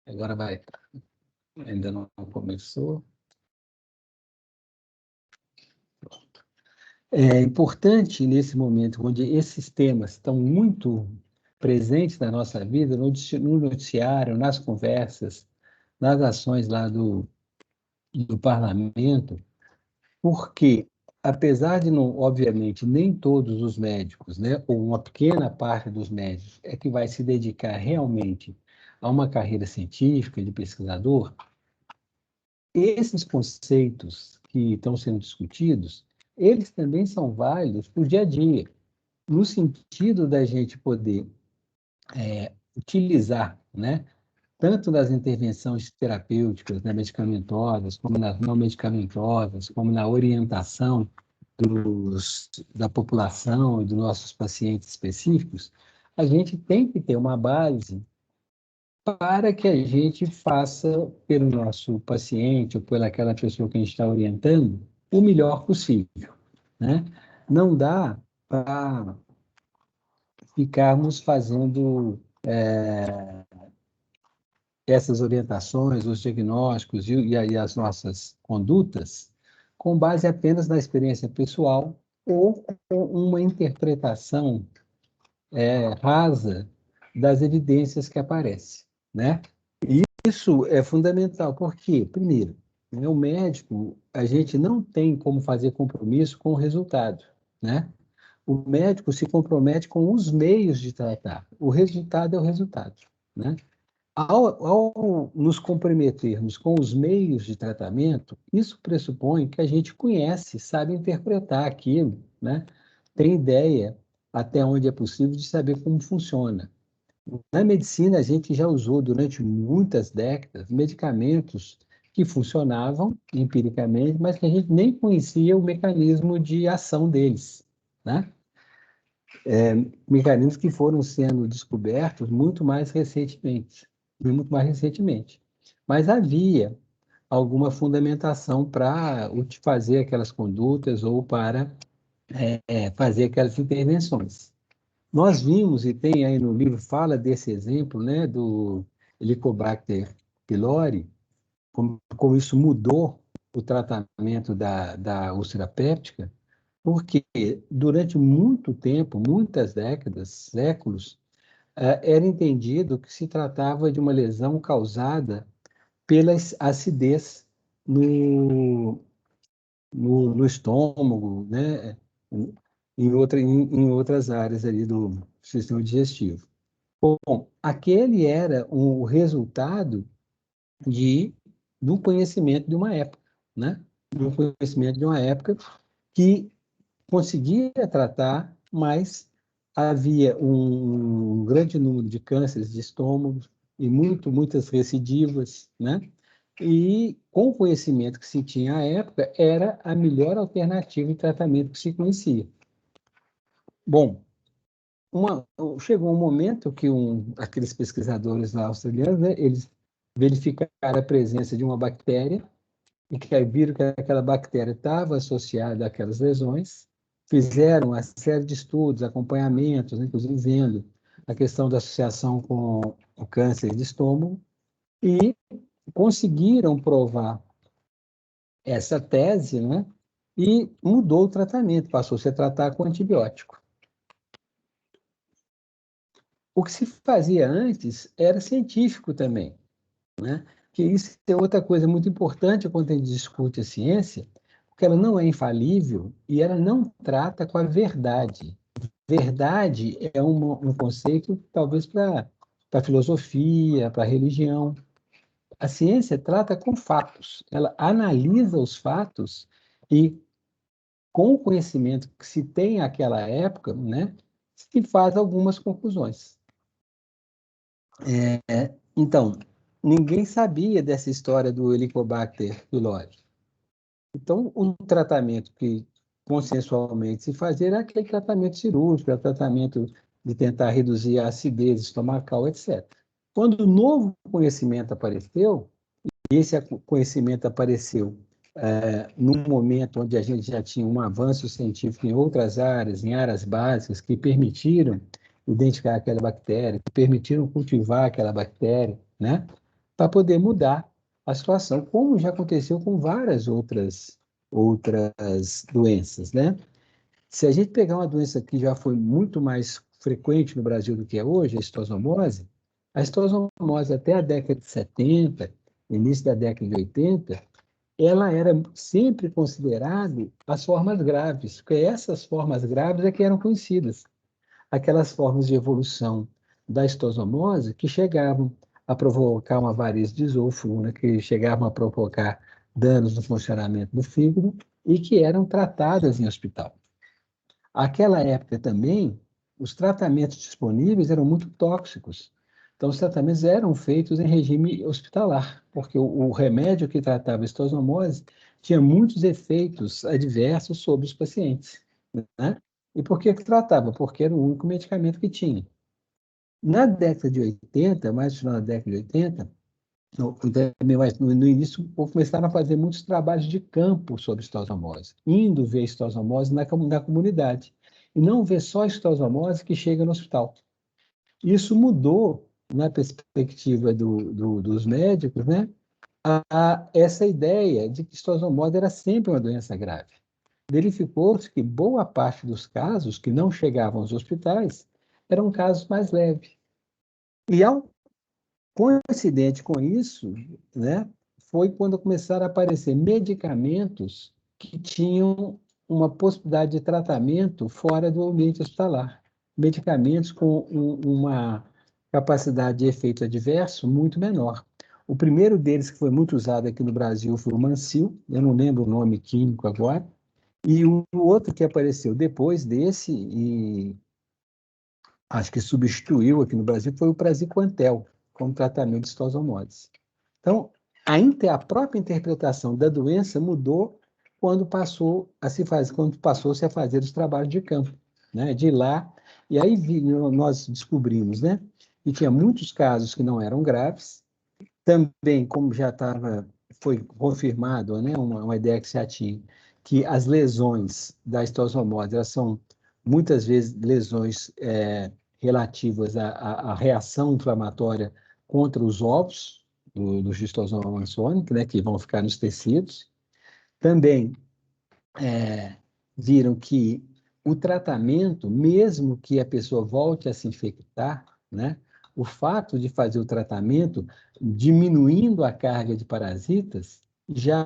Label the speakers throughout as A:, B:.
A: Agora vai. Ainda não começou. Pronto. É importante, nesse momento, onde esses temas estão muito presentes na nossa vida, no noticiário, nas conversas, nas ações lá do parlamento, porque, apesar de, não, obviamente, nem todos os médicos, né, ou uma pequena parte dos médicos, é que vai se dedicar realmente a uma carreira científica de pesquisador, esses conceitos que estão sendo discutidos, eles também são válidos para o dia a dia, no sentido da gente poder utilizar, né, tanto nas intervenções terapêuticas, né, medicamentosas, como nas não medicamentosas, como na orientação da população e dos nossos pacientes específicos, a gente tem que ter uma base para que a gente faça pelo nosso paciente ou pelaquela pessoa que a gente está orientando o melhor possível, né? Não dá para ficarmos fazendo essas orientações, os diagnósticos e as nossas condutas com base apenas na experiência pessoal ou com uma interpretação rasa das evidências que aparecem, né? Isso é fundamental, porque, primeiro, né, o médico, a gente não tem como fazer compromisso com o resultado, né? O médico se compromete com os meios de tratar, o resultado é o resultado, né? Ao nos comprometermos com os meios de tratamento, isso pressupõe que a gente conhece, sabe interpretar aquilo, né? Tem ideia, até onde é possível, de saber como funciona. Na medicina, a gente já usou durante muitas décadas medicamentos que funcionavam empiricamente, mas que a gente nem conhecia o mecanismo de ação deles, né? Mecanismos que foram sendo descobertos muito mais recentemente. Mas havia alguma fundamentação para fazer aquelas condutas ou para fazer aquelas intervenções. Nós vimos, e tem aí no livro, fala desse exemplo, né, do Helicobacter pylori, como isso mudou o tratamento da úlcera péptica, porque durante muito tempo, muitas décadas, séculos, era entendido que se tratava de uma lesão causada pela acidez no, no estômago, né? Em outras áreas ali do sistema digestivo. Bom, aquele era o resultado de, do conhecimento de uma época, né? Do conhecimento de uma época que conseguia tratar, mas havia um grande número de cânceres de estômago e muitas recidivas, né? E com o conhecimento que se tinha à época, era a melhor alternativa de tratamento que se conhecia. Bom, chegou um momento que aqueles pesquisadores lá australianos, né, eles verificaram a presença de uma bactéria e que viram que aquela bactéria estava associada àquelas lesões, fizeram uma série de estudos, acompanhamentos, né, inclusive vendo a questão da associação com o câncer de estômago, e conseguiram provar essa tese, né, e mudou o tratamento, passou -se a tratar com antibiótico. O que se fazia antes era científico também, né? Que isso é outra coisa muito importante quando a gente discute a ciência, porque ela não é infalível e ela não trata com a verdade. Verdade é um conceito, talvez, para a filosofia, para a religião. A ciência trata com fatos, ela analisa os fatos e, com o conhecimento que se tem naquela época, né, se faz algumas conclusões. Então, ninguém sabia dessa história do Helicobacter pylori. Então, o tratamento que consensualmente se fazia era aquele tratamento cirúrgico, era tratamento de tentar reduzir a acidez estomacal, etc. Quando o novo conhecimento apareceu, e esse conhecimento apareceu num momento onde a gente já tinha um avanço científico em outras áreas, em áreas básicas, que permitiram identificar aquela bactéria, que permitiram cultivar aquela bactéria, né? para poder mudar a situação, como já aconteceu com várias outras doenças, né? Se a gente pegar uma doença que já foi muito mais frequente no Brasil do que é hoje, a estosomose até a década de 70, início da década de 80, ela era sempre considerada as formas graves, porque essas formas graves é que eram conhecidas. Aquelas formas de evolução da estosomose que chegavam a provocar uma varize de esôfago, né, que chegavam a provocar danos no funcionamento do fígado e que eram tratadas em hospital. Aquela época também, os tratamentos disponíveis eram muito tóxicos. Então, os tratamentos eram feitos em regime hospitalar, porque o remédio que tratava a estosomose tinha muitos efeitos adversos sobre os pacientes, né? E por que tratava? Porque era o único medicamento que tinha. Na década de 80, mais no final da década de 80, no início, começaram a fazer muitos trabalhos de campo sobre estosomose, indo ver estosomose na comunidade, e não ver só estosomose que chega no hospital. Isso mudou, na perspectiva dos médicos, né, essa ideia de que estosomose era sempre uma doença grave. Verificou-se que boa parte dos casos que não chegavam aos hospitais eram casos mais leves. E ao coincidente com isso, né, foi quando começaram a aparecer medicamentos que tinham uma possibilidade de tratamento fora do ambiente hospitalar. Medicamentos com uma capacidade de efeito adverso muito menor. O primeiro deles que foi muito usado aqui no Brasil foi o Mancil, eu não lembro o nome químico agora, e o outro que apareceu depois desse, e acho que substituiu aqui no Brasil, foi o Praziquantel, como tratamento de estosomose. Então, a própria interpretação da doença mudou quando quando passou-se a fazer os trabalhos de campo, né? De lá, e aí nós descobrimos, né, que tinha muitos casos que não eram graves, também, como foi confirmado, né, uma ideia que se tinha, que as lesões da estosomose, elas são muitas vezes lesões relativas à reação inflamatória contra os ovos do Schistosoma mansoni, né, que vão ficar nos tecidos. Também viram que o tratamento, mesmo que a pessoa volte a se infectar, né, o fato de fazer o tratamento diminuindo a carga de parasitas já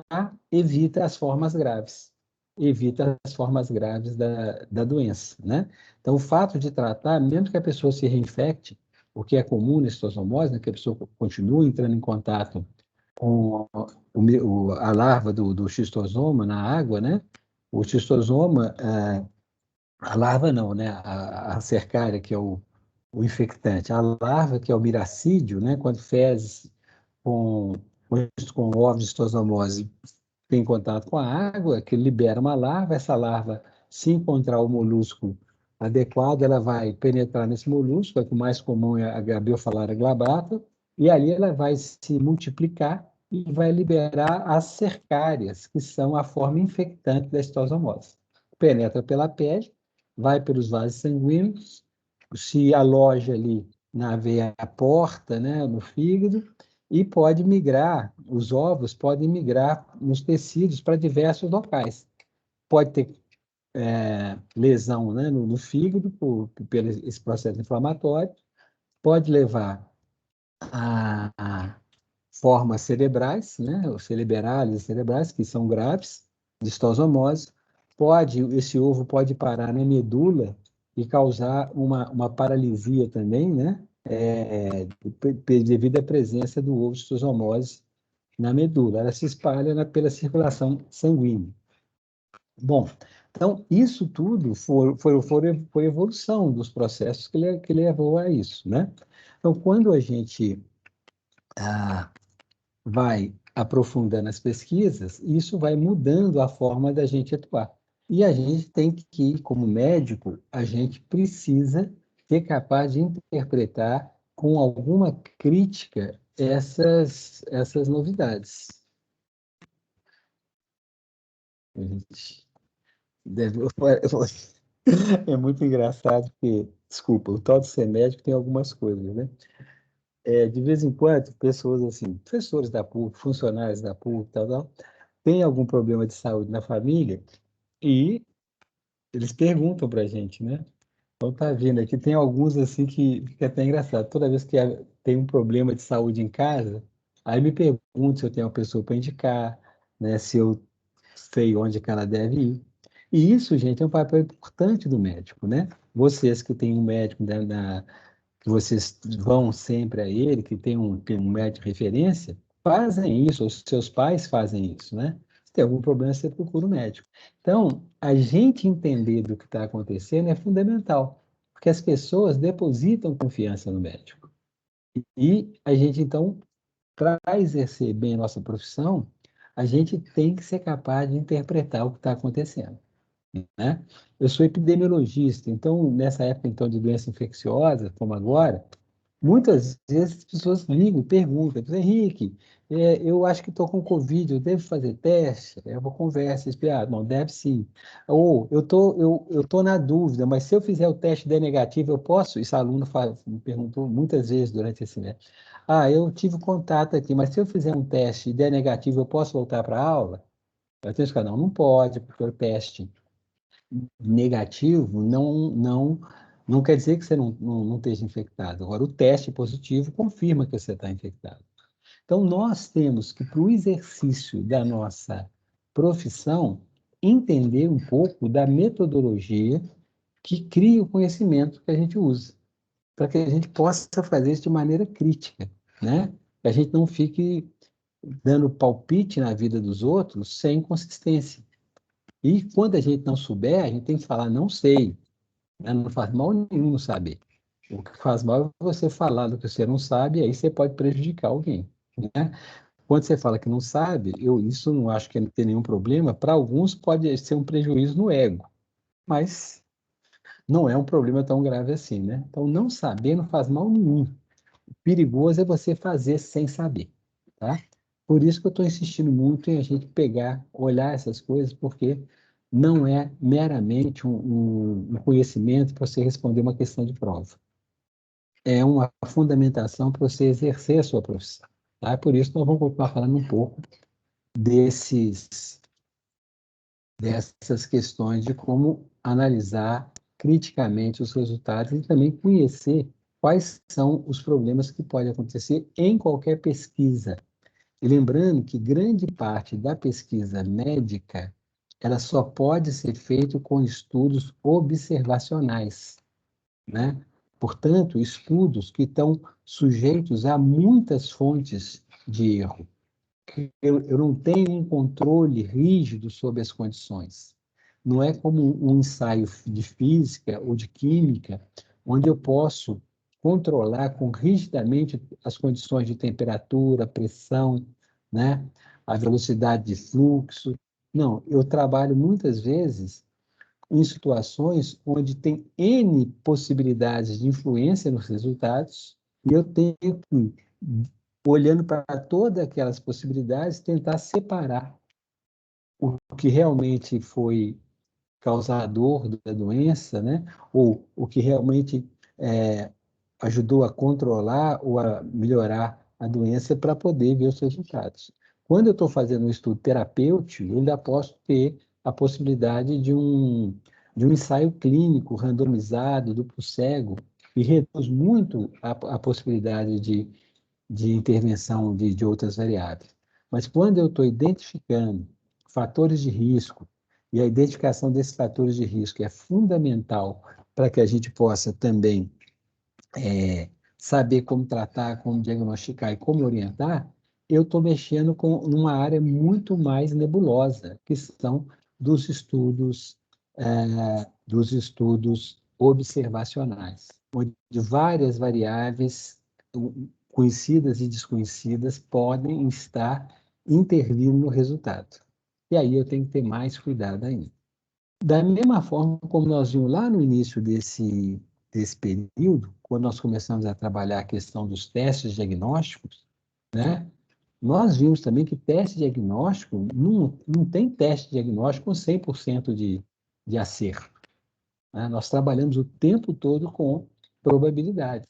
A: evita as formas graves, evita as formas graves da doença, né? Então, o fato de tratar, mesmo que a pessoa se reinfecte, o que é comum na estosomose, né, que a pessoa continue entrando em contato com a larva do xistosoma na água, né? O xistosoma, a larva não, né? A cercária, que é o infectante. A larva, que é o miracídio, né? Quando fezes com, com ovos de xistosomose tem contato com a água, que libera uma larva, essa larva, se encontrar o molusco adequado, ela vai penetrar nesse molusco, é que o mais comum é a Gabiophalara glabrata, e ali ela vai se multiplicar e vai liberar as cercárias, que são a forma infectante da estosomose. Penetra pela pele, vai pelos vasos sanguíneos, se aloja ali na veia porta, né, no fígado, e pode migrar, os ovos podem migrar nos tecidos para diversos locais. Pode ter lesão, né, no fígado, pelo esse processo inflamatório, pode levar a formas cerebrais, né, os cereberais e cerebrais, que são graves, de estosomose. Esse ovo pode parar na medula e causar uma paralisia também, né, devido à presença do ovo de estosomose na medula. Ela se espalha pela circulação sanguínea. Bom, então, isso tudo foi evolução dos processos que levou a isso, né? Então, quando a gente vai aprofundando as pesquisas, isso vai mudando a forma da gente atuar. E a gente tem que, como médico, a gente precisa ser capaz de interpretar com alguma crítica essas novidades. A gente deve... É muito engraçado porque, desculpa, o tal de ser médico tem algumas coisas, né? de vez em quando, pessoas assim, professores da PUC, funcionários da PUC, tal, tem algum problema de saúde na família e eles perguntam para a gente, né? Então tá vendo aqui, tem alguns assim que fica até engraçado. Toda vez que tem um problema de saúde em casa, aí me perguntam se eu tenho uma pessoa para indicar, né? Se eu sei onde que ela deve ir. E isso, gente, é um papel importante do médico, né? Vocês que têm um médico que vocês vão sempre a ele, que tem um médico de referência, fazem isso, os seus pais fazem isso, né? Se tem algum problema, você procura o médico. Então, a gente entender do que está acontecendo é fundamental, porque as pessoas depositam confiança no médico. E a gente, então, para exercer bem a nossa profissão, a gente tem que ser capaz de interpretar o que está acontecendo, né? Eu sou epidemiologista, então, nessa época então, de doença infecciosa, como agora, muitas vezes as pessoas ligam, perguntam, Henrique, eu acho que estou com Covid, eu devo fazer teste? Eu vou conversa, explicar, não, deve sim. Ou eu tô na dúvida, mas se eu fizer o teste e der negativo, eu posso? Isso aluno me perguntou muitas vezes durante esse mês. Ah, eu tive contato aqui, mas se eu fizer um teste e der negativo, eu posso voltar para a aula? Eu tenho que falar, não, não pode, porque o teste negativo não quer dizer que você não esteja infectado. Agora, o teste positivo confirma que você está infectado. Então, nós temos que, para o exercício da nossa profissão, entender um pouco da metodologia que cria o conhecimento que a gente usa, para que a gente possa fazer isso de maneira crítica, né? Que a gente não fique dando palpite na vida dos outros sem consistência. E quando a gente não souber, a gente tem que falar, não sei, né? Não faz mal nenhum não saber. O que faz mal é você falar do que você não sabe, e aí você pode prejudicar alguém, né? Quando você fala que não sabe, isso não acho que não tem nenhum problema. Para alguns pode ser um prejuízo no ego, mas não é um problema tão grave assim, né? Então, não saber não faz mal nenhum. O perigoso é você fazer sem saber, tá? Por isso que eu estou insistindo muito em a gente pegar, olhar essas coisas, porque não é meramente um conhecimento para você responder uma questão de prova. É uma fundamentação para você exercer a sua profissão, tá? Por isso, nós vamos continuar falando um pouco desses, dessas questões de como analisar criticamente os resultados e também conhecer quais são os problemas que podem acontecer em qualquer pesquisa. E lembrando que grande parte da pesquisa médica ela só pode ser feita com estudos observacionais, né? Portanto, estudos que estão sujeitos a muitas fontes de erro. Eu não tenho um controle rígido sobre as condições. Não é como um ensaio de física ou de química, onde eu posso controlar com rigidamente as condições de temperatura, pressão, né? A velocidade de fluxo. Não, eu trabalho muitas vezes em situações onde tem N possibilidades de influência nos resultados, e eu tenho que, olhando para todas aquelas possibilidades, tentar separar o que realmente foi causador da doença, né? Ou o que realmente é, ajudou a controlar ou a melhorar a doença para poder ver os resultados. Quando eu estou fazendo um estudo terapêutico, eu ainda posso ter a possibilidade de um ensaio clínico randomizado, duplo cego, e reduz muito a possibilidade de intervenção de outras variáveis. Mas quando eu estou identificando fatores de risco, e a identificação desses fatores de risco é fundamental para que a gente possa também saber como tratar, como diagnosticar e como orientar, eu estou mexendo com uma área muito mais nebulosa, que são dos estudos observacionais, onde várias variáveis conhecidas e desconhecidas podem estar intervindo no resultado. E aí eu tenho que ter mais cuidado ainda. Da mesma forma como nós vimos lá no início desse período, quando nós começamos a trabalhar a questão dos testes diagnósticos, né? Nós vimos também que teste diagnóstico não tem teste diagnóstico com 100% de acerto, né? Nós trabalhamos o tempo todo com probabilidades.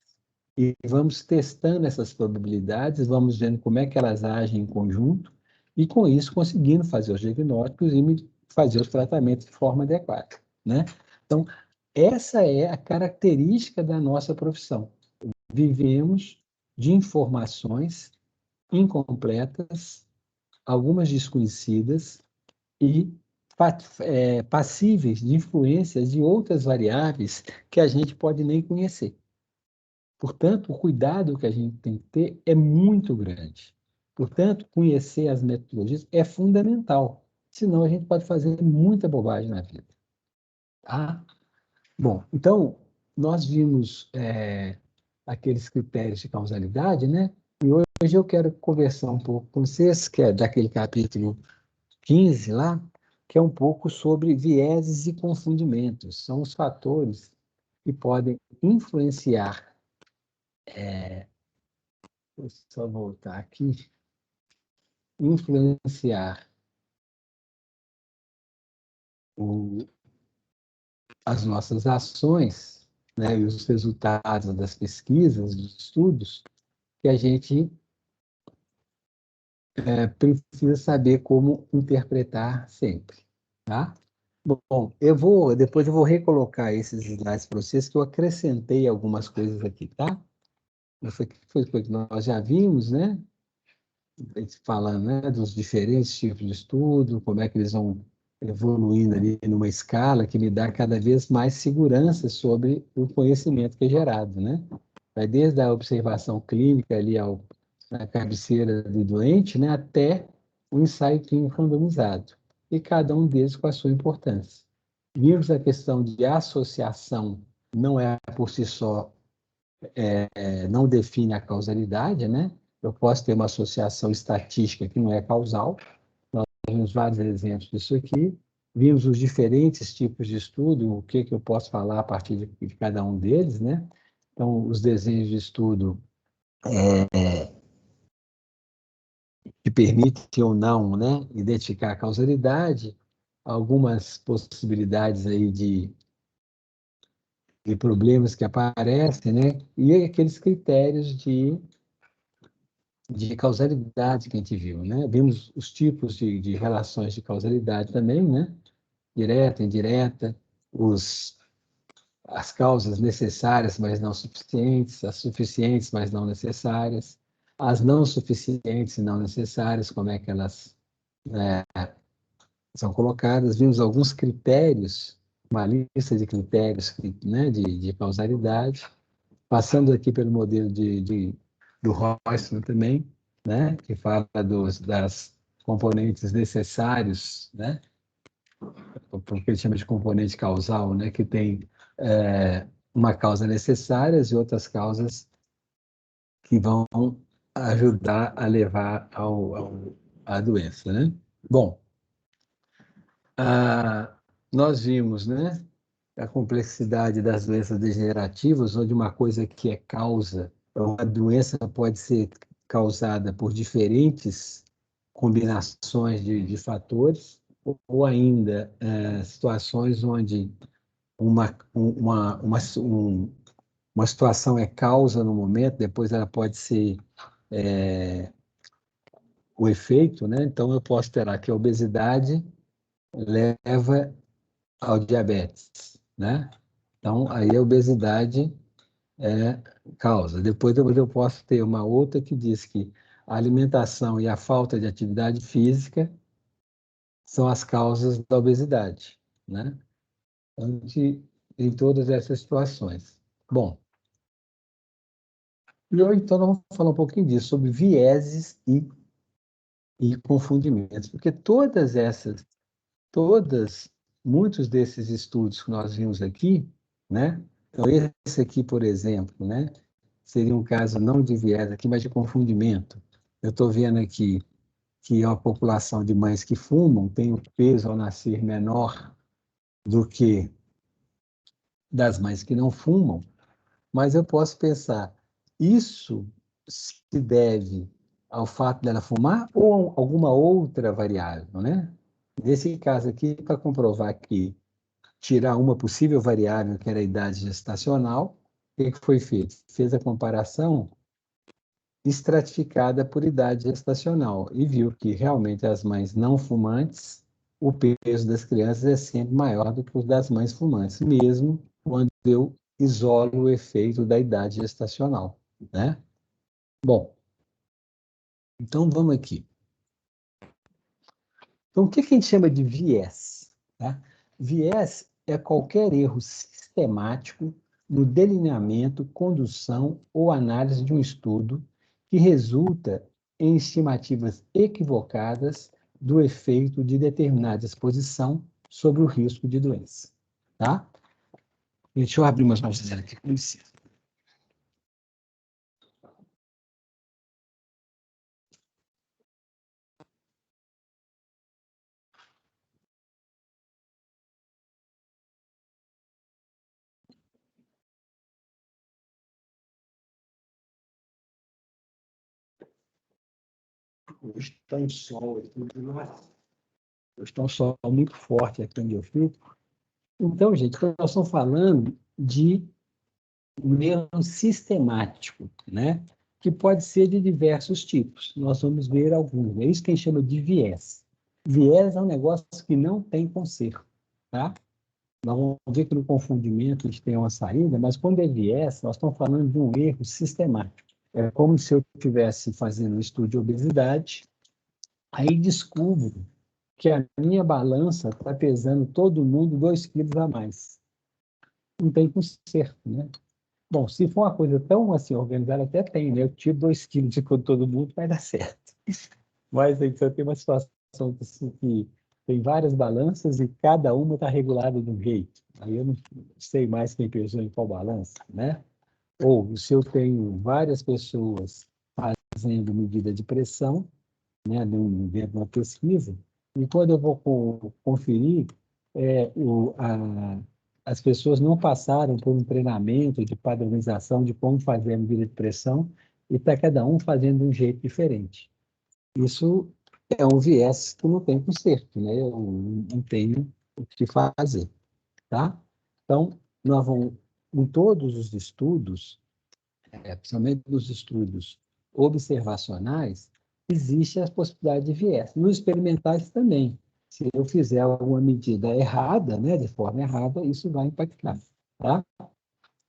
A: e vamos testando essas probabilidades, vamos vendo como é que elas agem em conjunto, e com isso conseguindo fazer os diagnósticos e fazer os tratamentos de forma adequada, né? Então, essa é a característica da nossa profissão. Vivemos de informações incompletas, algumas desconhecidas e passíveis de influências de outras variáveis que a gente pode nem conhecer. Portanto, o cuidado que a gente tem que ter é muito grande. Portanto, conhecer as metodologias é fundamental, senão a gente pode fazer muita bobagem na vida. Tá? Bom, então, nós vimos aqueles critérios de causalidade, né? E hoje eu quero conversar um pouco com vocês, que é daquele capítulo 15 lá, que é um pouco sobre vieses e confundimentos. São os fatores que podem influenciar. Deixa eu só voltar aqui. Influenciar o, as nossas ações, né, e os resultados das pesquisas, dos estudos, que a gente precisa saber como interpretar sempre, tá? Bom, depois eu vou recolocar esses slides para vocês, que eu acrescentei algumas coisas aqui, tá? Foi coisa que nós já vimos, né? Falando, né, dos diferentes tipos de estudo, como é que eles vão evoluindo ali numa escala que me dá cada vez mais segurança sobre o conhecimento que é gerado, né? Vai desde a observação clínica ali na cabeceira do doente, né, até o ensaio clínico randomizado. E cada um deles com a sua importância. Vimos a questão de associação, não é por si só, não define a causalidade, né? Eu posso ter uma associação estatística que não é causal. Nós vimos vários exemplos disso aqui. Vimos os diferentes tipos de estudo, o que eu posso falar a partir de cada um deles, né? Então, os desenhos de estudo que permitem ou não, né, identificar a causalidade, algumas possibilidades aí de problemas que aparecem, né? E aqueles critérios de causalidade que a gente viu, né? Vimos os tipos de relações de causalidade também, né? Direta, indireta, as causas necessárias, mas não suficientes, as suficientes, mas não necessárias, as não suficientes e não necessárias, como é que elas, né, são colocadas. Vimos alguns critérios, uma lista de critérios, né, de causalidade, passando aqui pelo modelo do Royston também, né, que fala das componentes necessários, né, porque ele chama de componente causal, né, que tem uma causa necessária e outras causas que vão ajudar a levar à doença, né? Bom, nós vimos, né, a complexidade das doenças degenerativas, onde uma coisa que é causa, uma doença pode ser causada por diferentes combinações de fatores, ou ainda situações onde uma situação é causa no momento, depois ela pode ser o efeito, né? Então eu posso esperar que a obesidade leva ao diabetes, né? Então aí a obesidade é causa. Depois eu posso ter uma outra que diz que a alimentação e a falta de atividade física são as causas da obesidade, né? Então, em todas essas situações. Bom, e hoje então nós vamos falar um pouquinho disso, sobre vieses e confundimentos, porque todas, muitos desses estudos que nós vimos aqui, né? Então, esse aqui, por exemplo, né? Seria um caso não de viés aqui, mas de confundimento. Eu estou vendo aqui que a população de mães que fumam tem o peso ao nascer menor do que das mães que não fumam, mas eu posso pensar, isso se deve ao fato dela fumar ou a alguma outra variável, né? Nesse caso aqui, para comprovar que tirar uma possível variável, que era a idade gestacional, que foi feito? Fez a comparação estratificada por idade gestacional e viu que realmente as mães não fumantes, o peso das crianças é sempre maior do que o das mães fumantes, mesmo quando eu isolo o efeito da idade gestacional, né? Bom, então vamos aqui. Então, o que a gente chama de viés? Tá? Viés é qualquer erro sistemático no delineamento, condução ou análise de um estudo que resulta em estimativas equivocadas do efeito de determinada exposição sobre o risco de doença. Tá? Deixa eu abrir umas notas aqui, com licença. Hoje está um sol aqui, hoje está um sol muito forte aqui onde eu fico. Então, gente, nós estamos falando de um erro sistemático, né? Que pode ser de diversos tipos. Nós vamos ver alguns. É isso que a gente chama de viés. Viés é um negócio que não tem conserto, tá? Nós vamos ver que no confundimento a gente tem uma saída, mas quando é viés, nós estamos falando de um erro sistemático. É como se eu estivesse fazendo um estudo de obesidade, aí descubro que a minha balança está pesando todo mundo 2 quilos a mais. Não tem conserto, né? Bom, se for uma coisa tão assim organizada, até tem, né? Eu tiro 2 quilos de todo mundo, vai dar certo. Mas aí você tem uma situação assim, que tem várias balanças e cada uma está regulada de um jeito. Aí eu não sei mais quem pesou em qual balança, né? Ou se eu tenho várias pessoas fazendo medida de pressão, né, dentro de uma pesquisa, e quando eu vou conferir, as pessoas não passaram por um treinamento de padronização de como fazer a medida de pressão, e está cada um fazendo de um jeito diferente. Isso é um viés que não tem conserto, né? Eu não tenho o que fazer, tá? Então, nós vamos, em todos os estudos, principalmente nos estudos observacionais, existe a possibilidade de viés. Nos experimentais também. Se eu fizer alguma medida errada, né, de forma errada, isso vai impactar. Tá?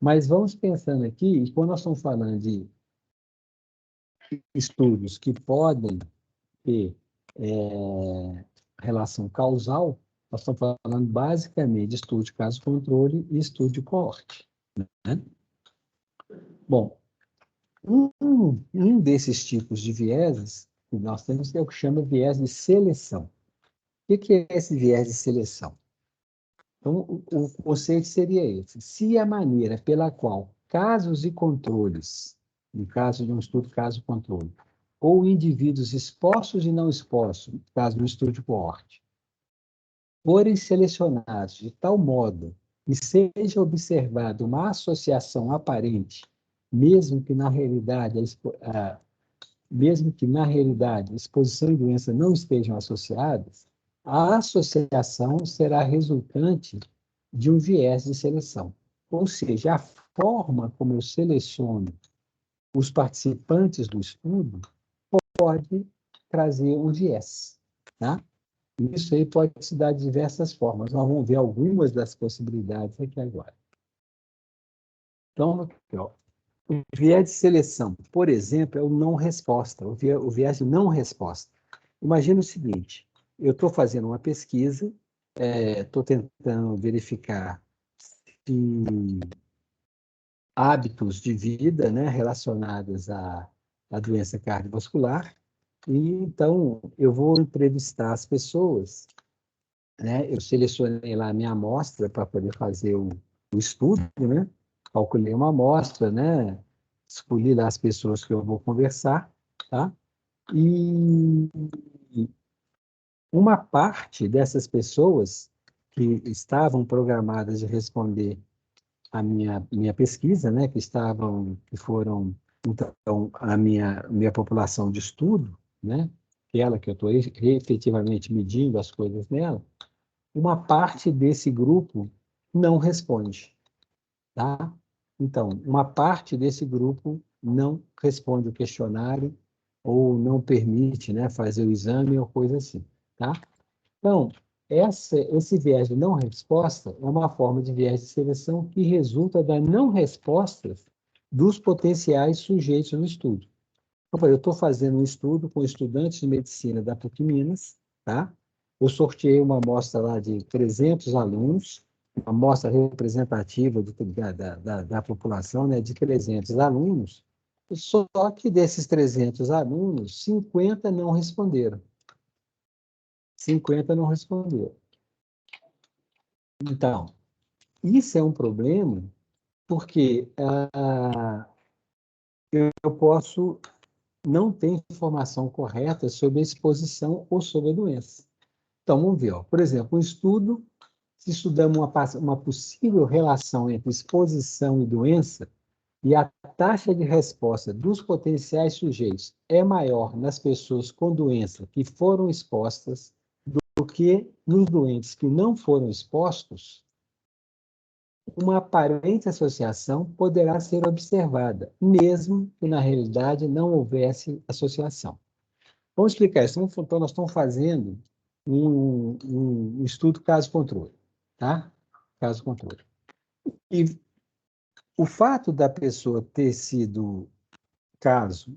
A: Mas vamos pensando aqui, e quando nós estamos falando de estudos que podem ter relação causal, nós estamos falando basicamente de estudo de caso-controle e estudo de coorte. Né? Bom, um desses tipos de vieses que nós temos é o que chama viés de seleção. O que é esse viés de seleção? Então, o conceito seria esse. Se a maneira pela qual casos e controles, no caso de um estudo caso-controle, ou indivíduos expostos e não expostos, no caso do estudo de coorte, forem selecionados de tal modo que seja observada uma associação aparente, mesmo que na realidade exposição e doença não estejam associadas, a associação será resultante de um viés de seleção. Ou seja, a forma como eu seleciono os participantes do estudo pode trazer um viés, tá? Isso aí pode se dar de diversas formas. Nós vamos ver algumas das possibilidades aqui agora. Então, aqui, ó, o viés de seleção, por exemplo, é o não resposta, o viés de não resposta. Imagina o seguinte, eu estou fazendo uma pesquisa, estou tentando verificar se hábitos de vida, né, relacionados à doença cardiovascular, e então eu vou entrevistar as pessoas, né, eu selecionei lá a minha amostra para poder fazer o estudo, né, calculei uma amostra, né, escolhi lá as pessoas que eu vou conversar, tá? E uma parte dessas pessoas que estavam programadas de responder a minha pesquisa, né, que foram, então, a minha população de estudo, né, aquela que eu estou efetivamente medindo as coisas nela, uma parte desse grupo não responde, tá? Então, uma parte desse grupo não responde o questionário ou não permite, né, fazer o exame ou coisa assim, tá? Então, esse viés de não resposta é uma forma de viés de seleção que resulta da não resposta dos potenciais sujeitos no estudo. Eu estou fazendo um estudo com estudantes de medicina da PUC Minas, tá? Eu sorteei uma amostra lá de 300 alunos, uma amostra representativa da população, né, de 300 alunos, só que desses 300 alunos, 50 não responderam. 50 não responderam. Então, isso é um problema porque eu posso não ter informação correta sobre a exposição ou sobre a doença. Então, vamos ver. Ó. Por exemplo, um estudo, se estudamos uma possível relação entre exposição e doença, e a taxa de resposta dos potenciais sujeitos é maior nas pessoas com doença que foram expostas do que nos doentes que não foram expostos, uma aparente associação poderá ser observada, mesmo que na realidade não houvesse associação. Vamos explicar isso. Então, nós estamos fazendo um estudo caso-controle, tá? Caso-controle. E o fato da pessoa ter sido caso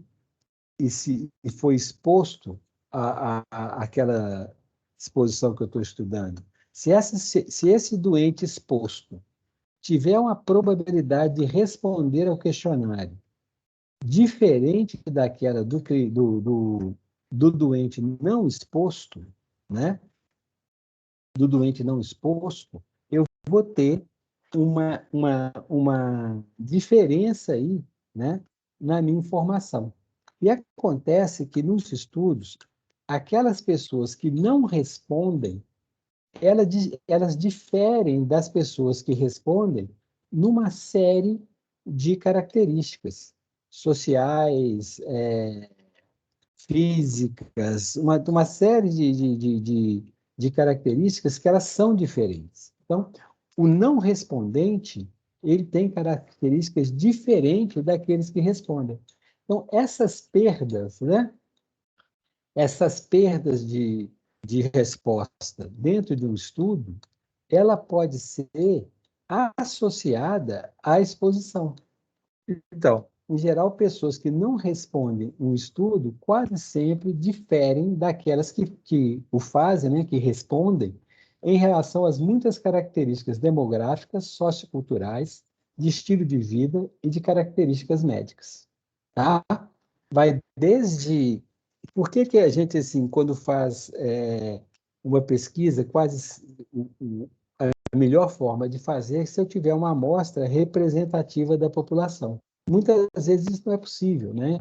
A: e foi exposto àquela exposição que eu estou estudando, se esse doente exposto tiver uma probabilidade de responder ao questionário diferente daquela do doente não exposto, né? Do doente não exposto, eu vou ter uma diferença aí, né? Na minha informação. E acontece que nos estudos, aquelas pessoas que não respondem, elas diferem das pessoas que respondem numa série de características sociais, físicas, uma série de características que elas são diferentes. Então, o não respondente, ele tem características diferentes daqueles que respondem. Então, essas perdas, né? Essas perdas de resposta dentro de um estudo, ela pode ser associada à exposição. Então, em geral, pessoas que não respondem um estudo quase sempre diferem daquelas que o fazem, né, que respondem, em relação às muitas características demográficas, socioculturais, de estilo de vida e de características médicas. Tá? Vai desde... Por que a gente, assim, quando faz uma pesquisa, quase a melhor forma de fazer é se eu tiver uma amostra representativa da população. Muitas vezes isso não é possível, né?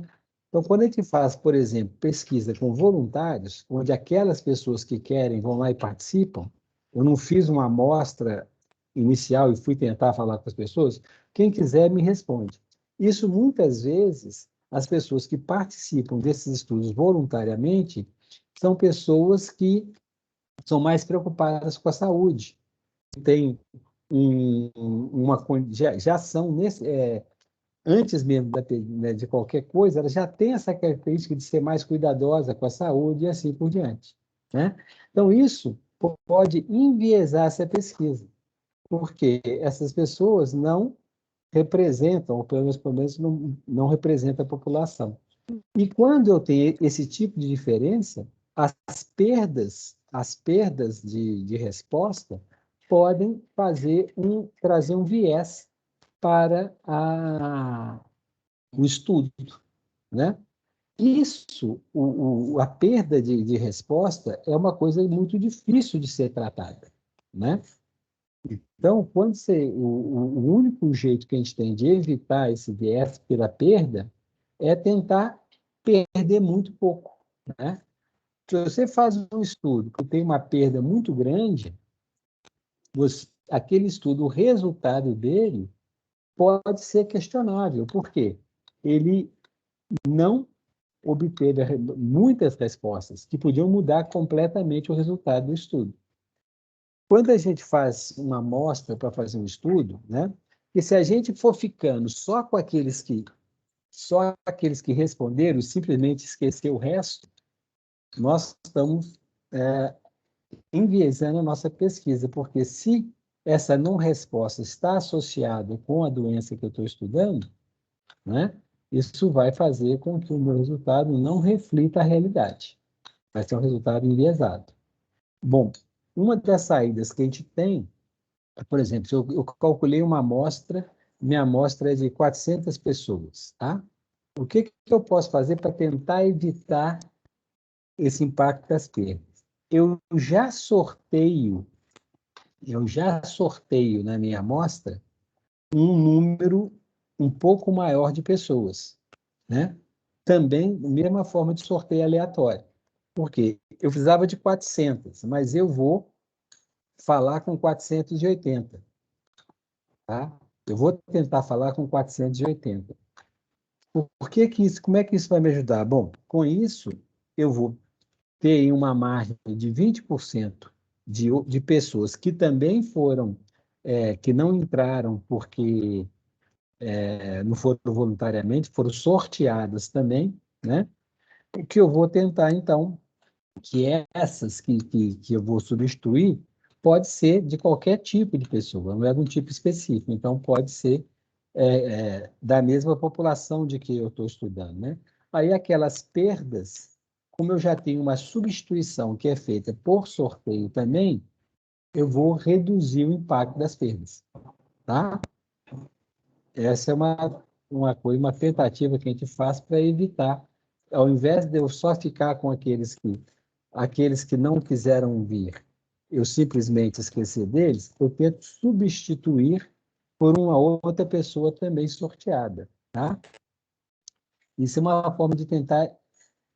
A: Então, quando a gente faz, por exemplo, pesquisa com voluntários, onde aquelas pessoas que querem vão lá e participam, eu não fiz uma amostra inicial e fui tentar falar com as pessoas, quem quiser me responde. Isso, muitas vezes, as pessoas que participam desses estudos voluntariamente são pessoas que são mais preocupadas com a saúde, tem já são antes mesmo né, de qualquer coisa, ela já tem essa característica de ser mais cuidadosa com a saúde e assim por diante, né? Então isso pode enviesar essa pesquisa, porque essas pessoas não representam, ou pelo menos não representam a população. E quando eu tenho esse tipo de diferença, as perdas de resposta podem trazer um viés para o estudo, né? Isso, a perda de resposta é uma coisa muito difícil de ser tratada, né? Então, o único jeito que a gente tem de evitar esse viés pela perda é tentar perder muito pouco, né? Se você faz um estudo que tem uma perda muito grande, aquele estudo, o resultado dele pode ser questionável. Por quê? Ele não obteve muitas respostas que podiam mudar completamente o resultado do estudo. Quando a gente faz uma amostra para fazer um estudo, né, Porque se a gente for ficando só aqueles que responderam, simplesmente esquecer o resto, nós estamos enviesando a nossa pesquisa, porque se essa não resposta está associada com a doença que eu estou estudando, né, isso vai fazer com que o meu resultado não reflita a realidade. Vai ser um resultado enviesado. Bom, uma das saídas que a gente tem, por exemplo, se eu calculei uma amostra, minha amostra é de 400 pessoas, tá? O que eu posso fazer para tentar evitar esse impacto das perdas? Eu já sorteio na minha amostra um número um pouco maior de pessoas, né? Também, mesma forma de sorteio aleatório. Por quê? Eu precisava de 400, mas eu vou falar com 480, tá? Eu vou tentar falar com 480. Por que que isso, como é que isso vai me ajudar? Bom, com isso, eu vou ter uma margem de 20% de pessoas que também foram, que não entraram porque não foram voluntariamente, foram sorteadas também, né? O que eu vou tentar, então, que essas que eu vou substituir, pode ser de qualquer tipo de pessoa, não é de um tipo específico. Então, pode ser da mesma população de que eu estou estudando, né? Aí, aquelas perdas, como eu já tenho uma substituição que é feita por sorteio também, eu vou reduzir o impacto das perdas, tá? Essa é uma coisa, uma tentativa que a gente faz para evitar, ao invés de eu só ficar com aqueles que não quiseram vir, eu simplesmente esquecer deles, eu tento substituir por uma outra pessoa também sorteada, tá? Isso é uma forma de tentar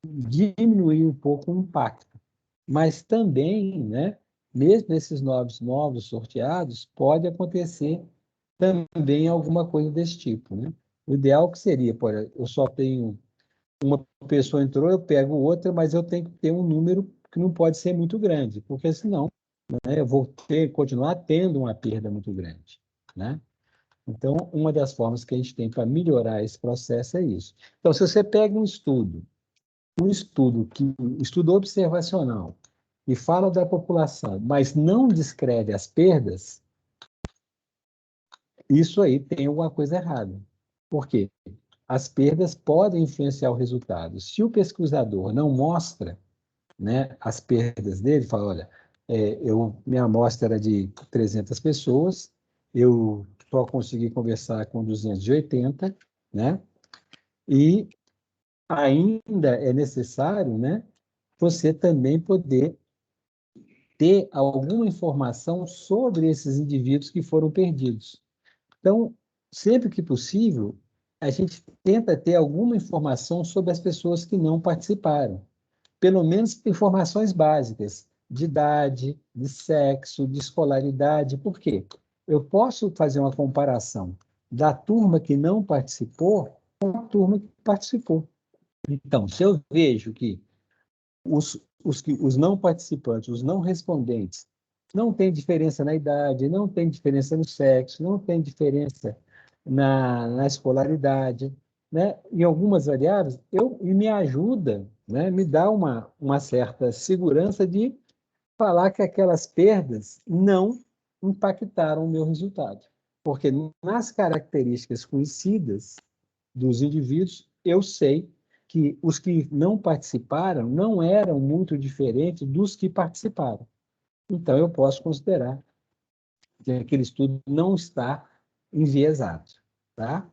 A: diminuir um pouco o impacto. Mas também, né, mesmo nesses novos sorteados, pode acontecer também alguma coisa desse tipo, né? O ideal que seria, por exemplo, eu só tenho uma pessoa entrou, eu pego outra, mas eu tenho que ter um número que não pode ser muito grande, porque senão, né, eu vou continuar tendo uma perda muito grande, né? Então, uma das formas que a gente tem para melhorar esse processo é isso. Então, se você pega um estudo observacional e fala da população, mas não descreve as perdas, isso aí tem alguma coisa errada. Por quê? As perdas podem influenciar o resultado. Se o pesquisador não mostra, né, as perdas dele, fala, olha, minha amostra era de 300 pessoas, eu só consegui conversar com 280, né, e ainda é necessário, né, você também poder ter alguma informação sobre esses indivíduos que foram perdidos. Então, sempre que possível, a gente tenta ter alguma informação sobre as pessoas que não participaram. Pelo menos informações básicas de idade, de sexo, de escolaridade. Por quê? Eu posso fazer uma comparação da turma que não participou com a turma que participou. Então, se eu vejo que os não participantes, os não respondentes, não tem diferença na idade, não tem diferença no sexo, não tem diferença na escolaridade, né? Em algumas variáveis, e me ajuda, né? Me dá uma certa segurança de falar que aquelas perdas não impactaram o meu resultado. Porque nas características conhecidas dos indivíduos, eu sei que os que não participaram não eram muito diferentes dos que participaram. Então, eu posso considerar que aquele estudo não está enviesado, tá?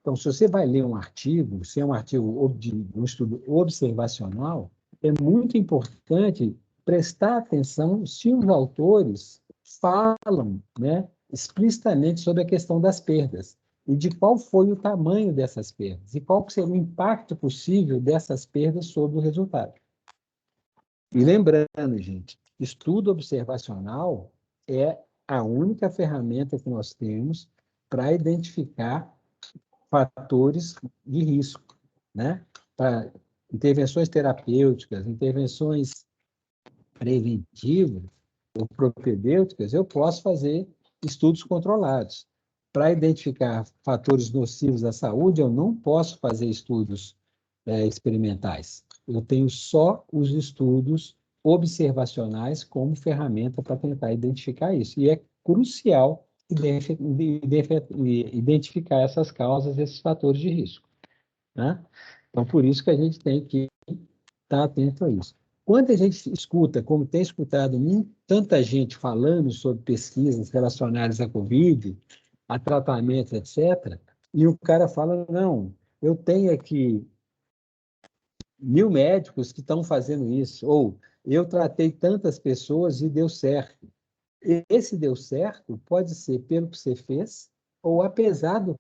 A: Então, se você vai ler um artigo, se é um artigo de um estudo observacional, é muito importante prestar atenção se os autores falam, né, explicitamente sobre a questão das perdas e de qual foi o tamanho dessas perdas e qual seria o impacto possível dessas perdas sobre o resultado. E lembrando, gente, estudo observacional é a única ferramenta que nós temos para identificar fatores de risco, né? Para intervenções terapêuticas, intervenções preventivas ou propedêuticas, eu posso fazer estudos controlados. para identificar fatores nocivos à saúde, eu não posso fazer estudos experimentais. Eu tenho só os estudos observacionais como ferramenta para tentar identificar isso. E é crucial identificar essas causas, esses fatores de risco, né? Então, por isso que a gente tem que estar atento a isso. Quando a gente escuta, como tem escutado tanta gente falando sobre pesquisas relacionadas à Covid, a tratamento, etc., e o cara fala, não, eu tenho aqui 1.000 médicos que estão fazendo isso, ou eu tratei tantas pessoas e deu certo. Esse deu certo pode ser pelo que você fez ou apesar do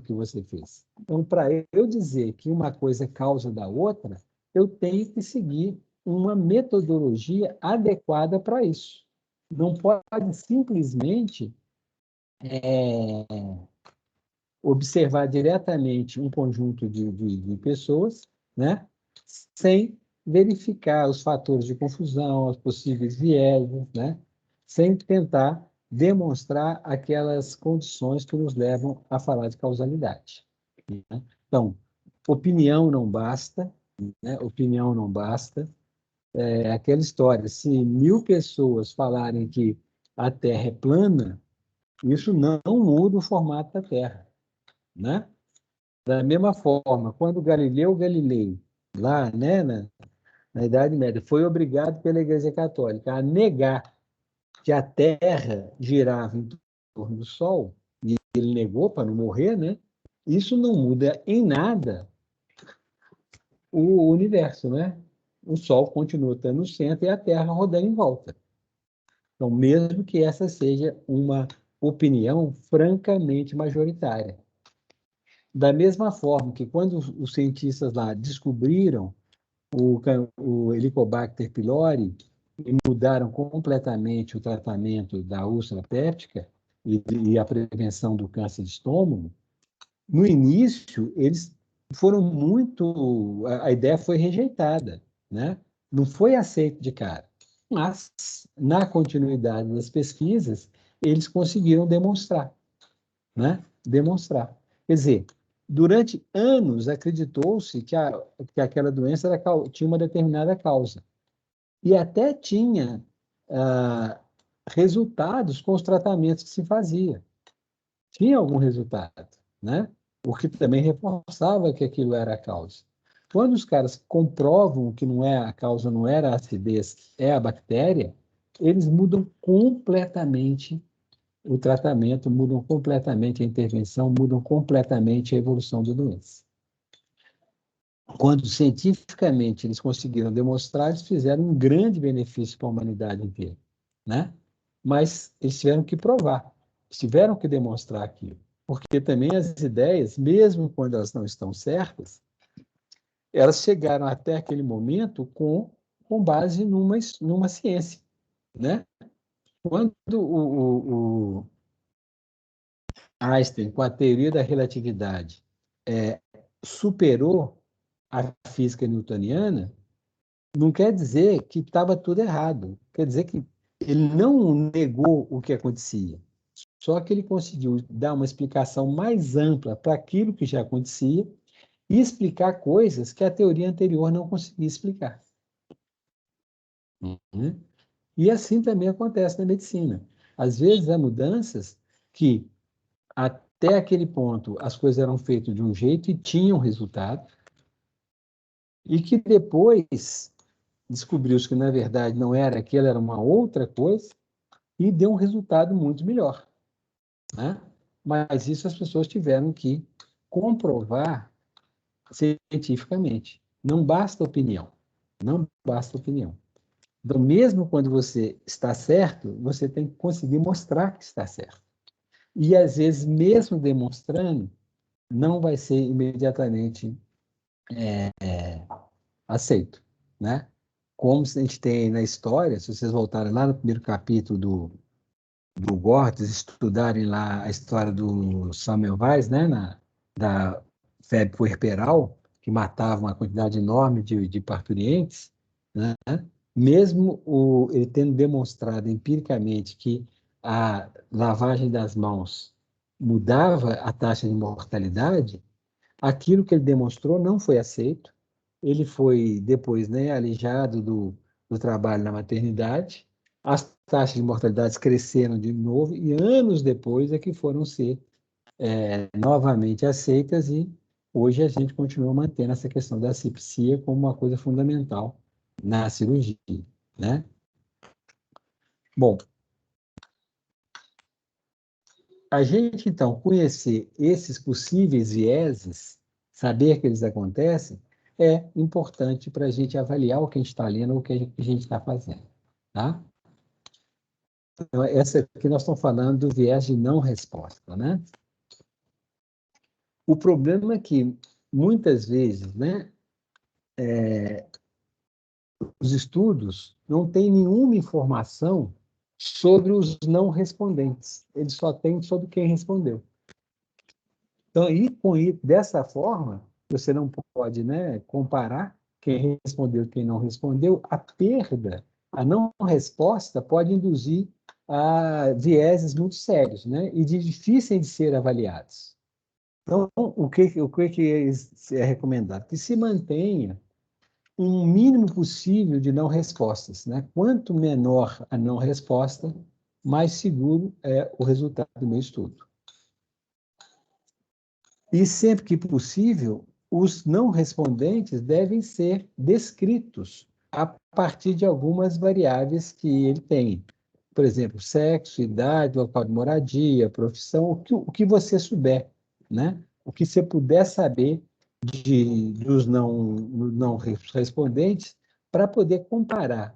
A: que você fez. Então, para eu dizer que uma coisa é causa da outra, eu tenho que seguir uma metodologia adequada para isso. Não pode simplesmente observar diretamente um conjunto de pessoas, né, sem verificar os fatores de confusão, os possíveis vieses, né, sem tentar demonstrar aquelas condições que nos levam a falar de causalidade, né? Então, opinião não basta, né? Opinião não basta. É aquela história, se 1.000 pessoas falarem que a Terra é plana, isso não muda o formato da Terra, né? Da mesma forma, quando Galileu Galilei, lá, né, na Idade Média, foi obrigado pela Igreja Católica a negar que a Terra girava em torno do Sol, e ele negou para não morrer, né? Isso não muda em nada o universo, né? O Sol continua estando no centro e a Terra rodando em volta. Então, mesmo que essa seja uma opinião francamente majoritária. Da mesma forma que quando os cientistas lá descobriram o Helicobacter pylori e mudaram completamente o tratamento da úlcera péptica e a prevenção do câncer de estômago, no início eles foram muito, a ideia foi rejeitada, né? Não foi aceito de cara. Mas, na continuidade das pesquisas, eles conseguiram demonstrar, né? Demonstrar. Quer dizer, durante anos acreditou-se que aquela doença tinha uma determinada causa. E até tinha resultados com os tratamentos que se fazia. Tinha algum resultado, né? O que também reforçava que aquilo era a causa. Quando os caras comprovam que não é a causa, não era a acidez, é a bactéria, eles mudam completamente o tratamento, mudam completamente a intervenção, mudam completamente a evolução da doença. Quando cientificamente eles conseguiram demonstrar, eles fizeram um grande benefício para a humanidade inteira, né? Mas eles tiveram que provar, eles tiveram que demonstrar aquilo, porque também as ideias, mesmo quando elas não estão certas, elas chegaram até aquele momento com base numa ciência, né? Quando o Einstein, com a teoria da relatividade, superou a física newtoniana, não quer dizer que estava tudo errado. Quer dizer que ele não negou o que acontecia. Só que ele conseguiu dar uma explicação mais ampla para aquilo que já acontecia e explicar coisas que a teoria anterior não conseguia explicar. Uhum. E assim também acontece na medicina. Às vezes há mudanças que até aquele ponto as coisas eram feitas de um jeito e tinham resultado, e que depois descobriu-se que na verdade não era aquilo, era uma outra coisa, e deu um resultado muito melhor, né? Mas isso as pessoas tiveram que comprovar cientificamente. Não basta opinião, não basta opinião. Então, mesmo quando você está certo, você tem que conseguir mostrar que está certo. E, às vezes, mesmo demonstrando, não vai ser imediatamente aceito, né? Como a gente tem na história, se vocês voltarem lá no primeiro capítulo do Gortz, estudarem lá a história do Samuel Weiss, né? Da febre puerperal, que matava uma quantidade enorme de parturientes, né? Mesmo ele tendo demonstrado empiricamente que a lavagem das mãos mudava a taxa de mortalidade, aquilo que ele demonstrou não foi aceito. Ele foi depois, né, alijado do trabalho na maternidade. As taxas de mortalidade cresceram de novo e anos depois é que foram ser novamente aceitas e hoje a gente continua mantendo essa questão da asepsia como uma coisa fundamental na cirurgia, né? Bom, a gente, então, conhecer esses possíveis vieses, saber que eles acontecem, é importante para a gente avaliar o que a gente está lendo ou o que a gente está fazendo, tá? Então, essa aqui nós estamos falando do viés de não resposta, né? O problema é que, muitas vezes, né, os estudos não têm nenhuma informação sobre os não respondentes. Eles só têm sobre quem respondeu. Então, dessa forma, você não pode, né, comparar quem respondeu e quem não respondeu. A perda, a não resposta pode induzir a vieses muito sérios, né, e difíceis de ser avaliados. Então, o que é recomendado? Que se mantenha um mínimo possível de não respostas, né? Quanto menor a não resposta, mais seguro é o resultado do meu estudo. E sempre que possível, os não respondentes devem ser descritos a partir de algumas variáveis que ele tem. Por exemplo, sexo, idade, local de moradia, profissão, o que você souber, né? O que você puder saber dos não respondentes, para poder comparar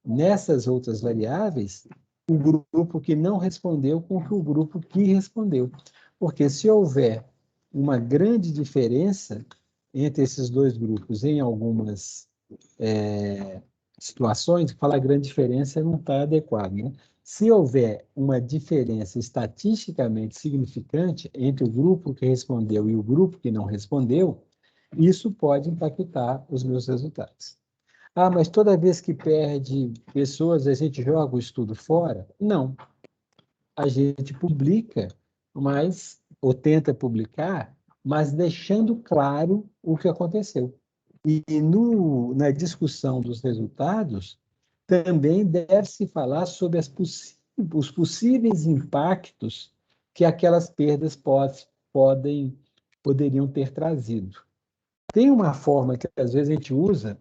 A: nessas outras variáveis o grupo que não respondeu com o grupo que respondeu. Porque se houver uma grande diferença entre esses dois grupos em algumas situações, falar grande diferença não está adequado, né? Se houver uma diferença estatisticamente significante entre o grupo que respondeu e o grupo que não respondeu, isso pode impactar os meus resultados. Ah, mas toda vez que perde pessoas, a gente joga o estudo fora? Não. A gente publica, mas, ou tenta publicar, mas deixando claro o que aconteceu. E na discussão dos resultados, também deve-se falar sobre os possíveis impactos que aquelas perdas poderiam ter trazido. Tem uma forma que às vezes a gente usa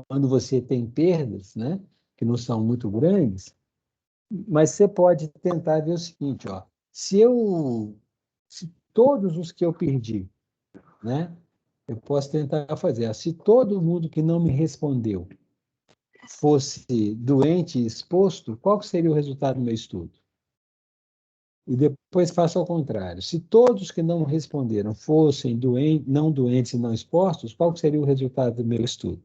A: quando você tem perdas, né, que não são muito grandes, mas você pode tentar ver o seguinte, ó, se todos os que eu perdi, né, eu posso tentar fazer, ó, se todo mundo que não me respondeu fosse doente e exposto, qual seria o resultado do meu estudo? E depois faça ao contrário. Se todos que não responderam fossem não doentes e não expostos, qual seria o resultado do meu estudo?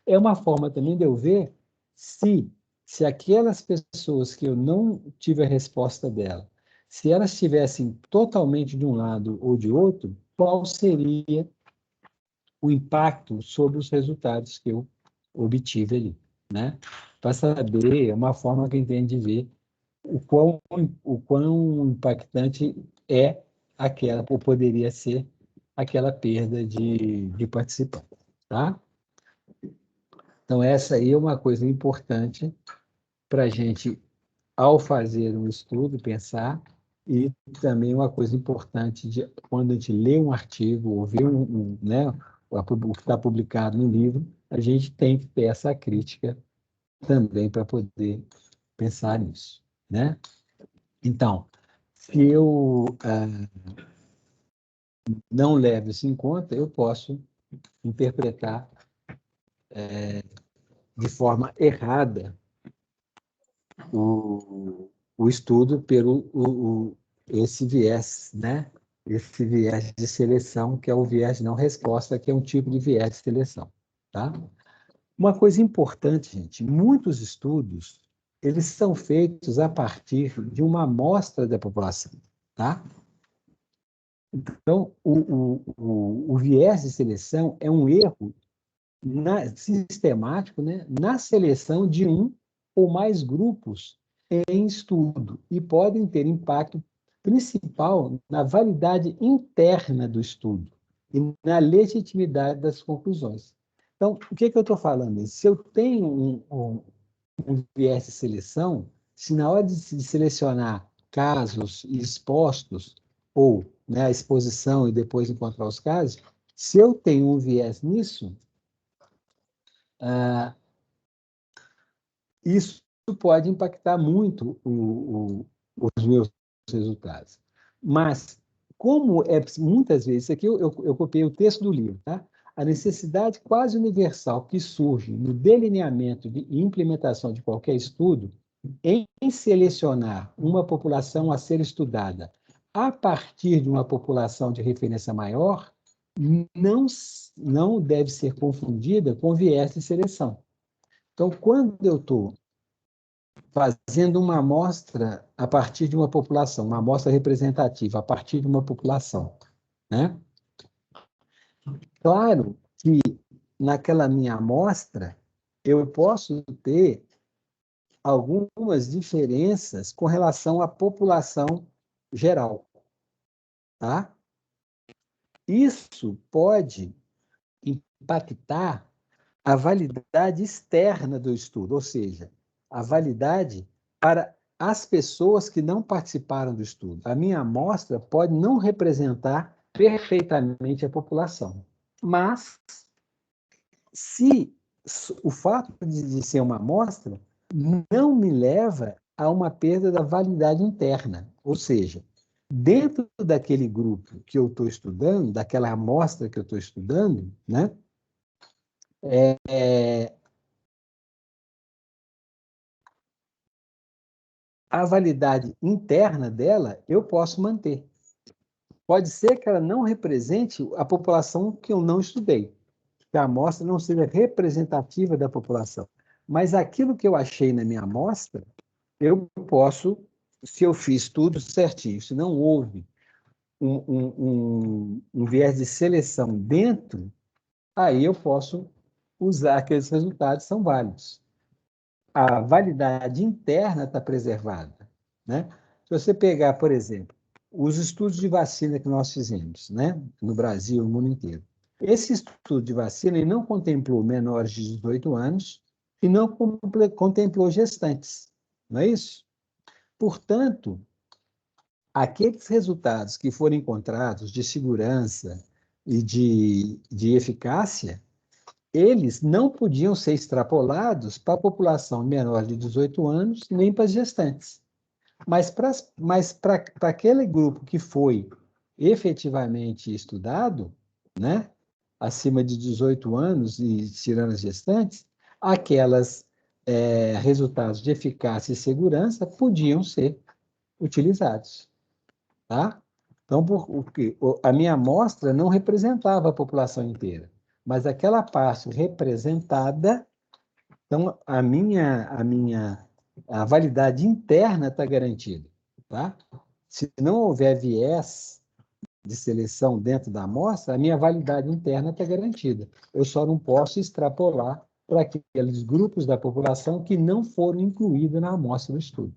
A: É uma forma também de eu ver se aquelas pessoas que eu não tive a resposta dela, se elas estivessem totalmente de um lado ou de outro, qual seria o impacto sobre os resultados que eu obtive ali, né? Para saber, é uma forma que eu entendo de ver o quão impactante é aquela, ou poderia ser aquela perda de participante, tá? Então, essa aí é uma coisa importante para a gente, ao fazer um estudo, pensar, e também uma coisa importante de quando a gente lê um artigo ou vê né, o que está publicado no livro, a gente tem que ter essa crítica também para poder pensar nisso, né? Então, se eu não levo isso em conta, eu posso interpretar de forma errada o estudo pelo esse viés, né? Esse viés de seleção, que é o viés de não resposta, que é um tipo de viés de seleção, tá? Uma coisa importante, gente, muitos estudos, eles são feitos a partir de uma amostra da população, tá? Então, o viés de seleção é um erro sistemático, né, na seleção de um ou mais grupos em estudo e podem ter impacto principal na validade interna do estudo e na legitimidade das conclusões. Então, o que eu estou falando? Se eu tenho um viés de seleção, se na hora de selecionar casos expostos, ou né, a exposição e depois encontrar os casos, se eu tenho um viés nisso, isso pode impactar muito os meus resultados. Mas, como é muitas vezes, isso aqui eu copiei o texto do livro, tá? A necessidade quase universal que surge no delineamento e implementação de qualquer estudo em selecionar uma população a ser estudada a partir de uma população de referência maior não, não deve ser confundida com viés de seleção. Então, quando eu estou fazendo uma amostra a partir de uma população, uma amostra representativa a partir de uma população, né? Claro que naquela minha amostra eu posso ter algumas diferenças com relação à população geral, tá? Isso pode impactar a validade externa do estudo, ou seja, a validade para as pessoas que não participaram do estudo. A minha amostra pode não representar perfeitamente a população, mas se o fato de ser uma amostra não me leva a uma perda da validade interna, ou seja, dentro daquele grupo que eu estou estudando, daquela amostra que eu estou estudando, né, a validade interna dela eu posso manter. Pode ser que ela não represente a população que eu não estudei, que a amostra não seja representativa da população. Mas aquilo que eu achei na minha amostra, eu posso, se eu fiz tudo certinho, se não houve um viés de seleção dentro, aí eu posso usar aqueles resultados, são válidos. A validade interna está preservada, né? Se você pegar, por exemplo, os estudos de vacina que nós fizemos, né, no Brasil, no mundo inteiro, esse estudo de vacina ele não contemplou menores de 18 anos e não contemplou gestantes, não é isso? Portanto, aqueles resultados que foram encontrados de segurança e de eficácia, eles não podiam ser extrapolados para a população menor de 18 anos, nem para as gestantes. Mas para aquele grupo que foi efetivamente estudado, né, acima de 18 anos e tirando as gestantes, aquelas resultados de eficácia e segurança podiam ser utilizados. Tá? Então, porque a minha amostra não representava a população inteira, mas aquela parte representada, então a validade interna está garantida, tá? Se não houver viés de seleção dentro da amostra, a minha validade interna está garantida. Eu só não posso extrapolar para aqueles grupos da população que não foram incluídos na amostra do estudo.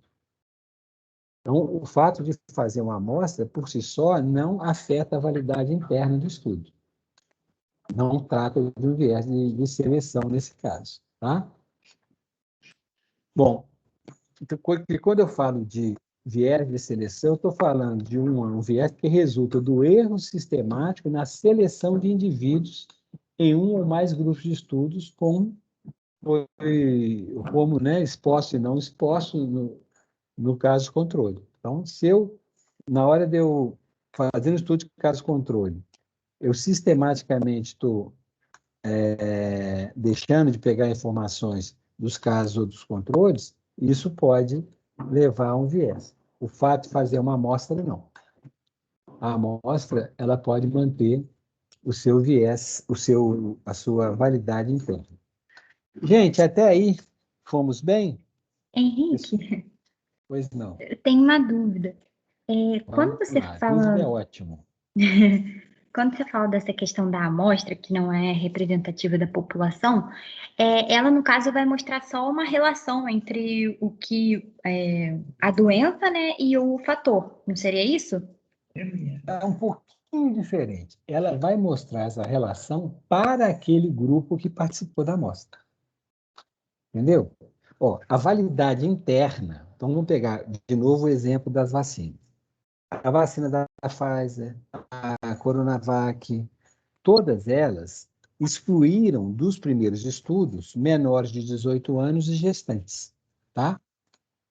A: Então, o fato de fazer uma amostra, por si só, não afeta a validade interna do estudo. Não trata de um viés de seleção nesse caso. Tá? Bom, então, quando eu falo de viés de seleção, eu estou falando de um viés que resulta do erro sistemático na seleção de indivíduos em um ou mais grupos de estudos, como né, exposto e não exposto no caso controle. Então, se eu, na hora de eu fazer um estudo de caso controle, eu sistematicamente estou deixando de pegar informações dos casos ou dos controles, isso pode levar a um viés. O fato de fazer uma amostra, não. A amostra, ela pode manter o seu viés, a sua validade interna. Gente, até aí, fomos bem?
B: Henrique,
A: Pois não.
B: eu tenho uma dúvida. Quando
A: Vamos
B: você
A: lá, dúvida é
B: fala
A: ótimo.
B: quando você fala dessa questão da amostra, que não é representativa da população, ela, no caso, vai mostrar só uma relação entre o que a doença, né, e o fator. Não seria isso?
A: É um pouquinho diferente. Ela vai mostrar essa relação para aquele grupo que participou da amostra. Entendeu? Ó, a validade interna. Então, vamos pegar de novo o exemplo das vacinas. A vacina da Pfizer, a Coronavac, todas elas excluíram dos primeiros estudos menores de 18 anos e gestantes, tá?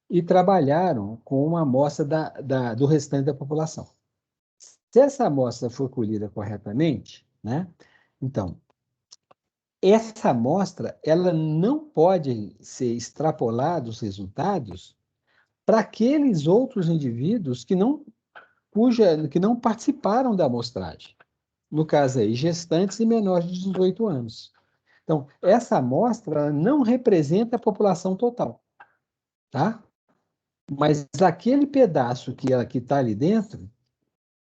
A: E trabalharam com uma amostra do restante da população. Se essa amostra for colhida corretamente, né? Então, essa amostra, ela não pode ser extrapolada os resultados para aqueles outros indivíduos que não participaram da amostragem. No caso aí, gestantes e menores de 18 anos. Então, essa amostra não representa a população total, tá? Mas aquele pedaço que está ali dentro,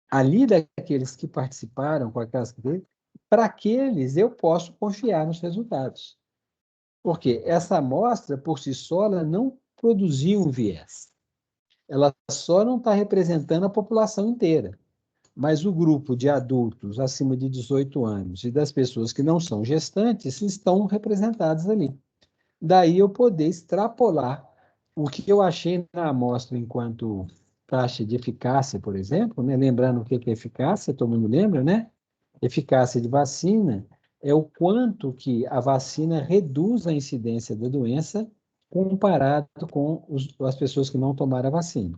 A: ali daqueles que participaram com aquelas para aqueles eu posso confiar nos resultados. Porque essa amostra, por si só, ela não produziu um viés. Ela só não está representando a população inteira. Mas o grupo de adultos acima de 18 anos e das pessoas que não são gestantes estão representados ali. Daí eu poder extrapolar o que eu achei na amostra enquanto taxa de eficácia, por exemplo, né? Lembrando o que é eficácia, todo mundo lembra, né? Eficácia de vacina é o quanto que a vacina reduz a incidência da doença comparado com as pessoas que não tomaram a vacina.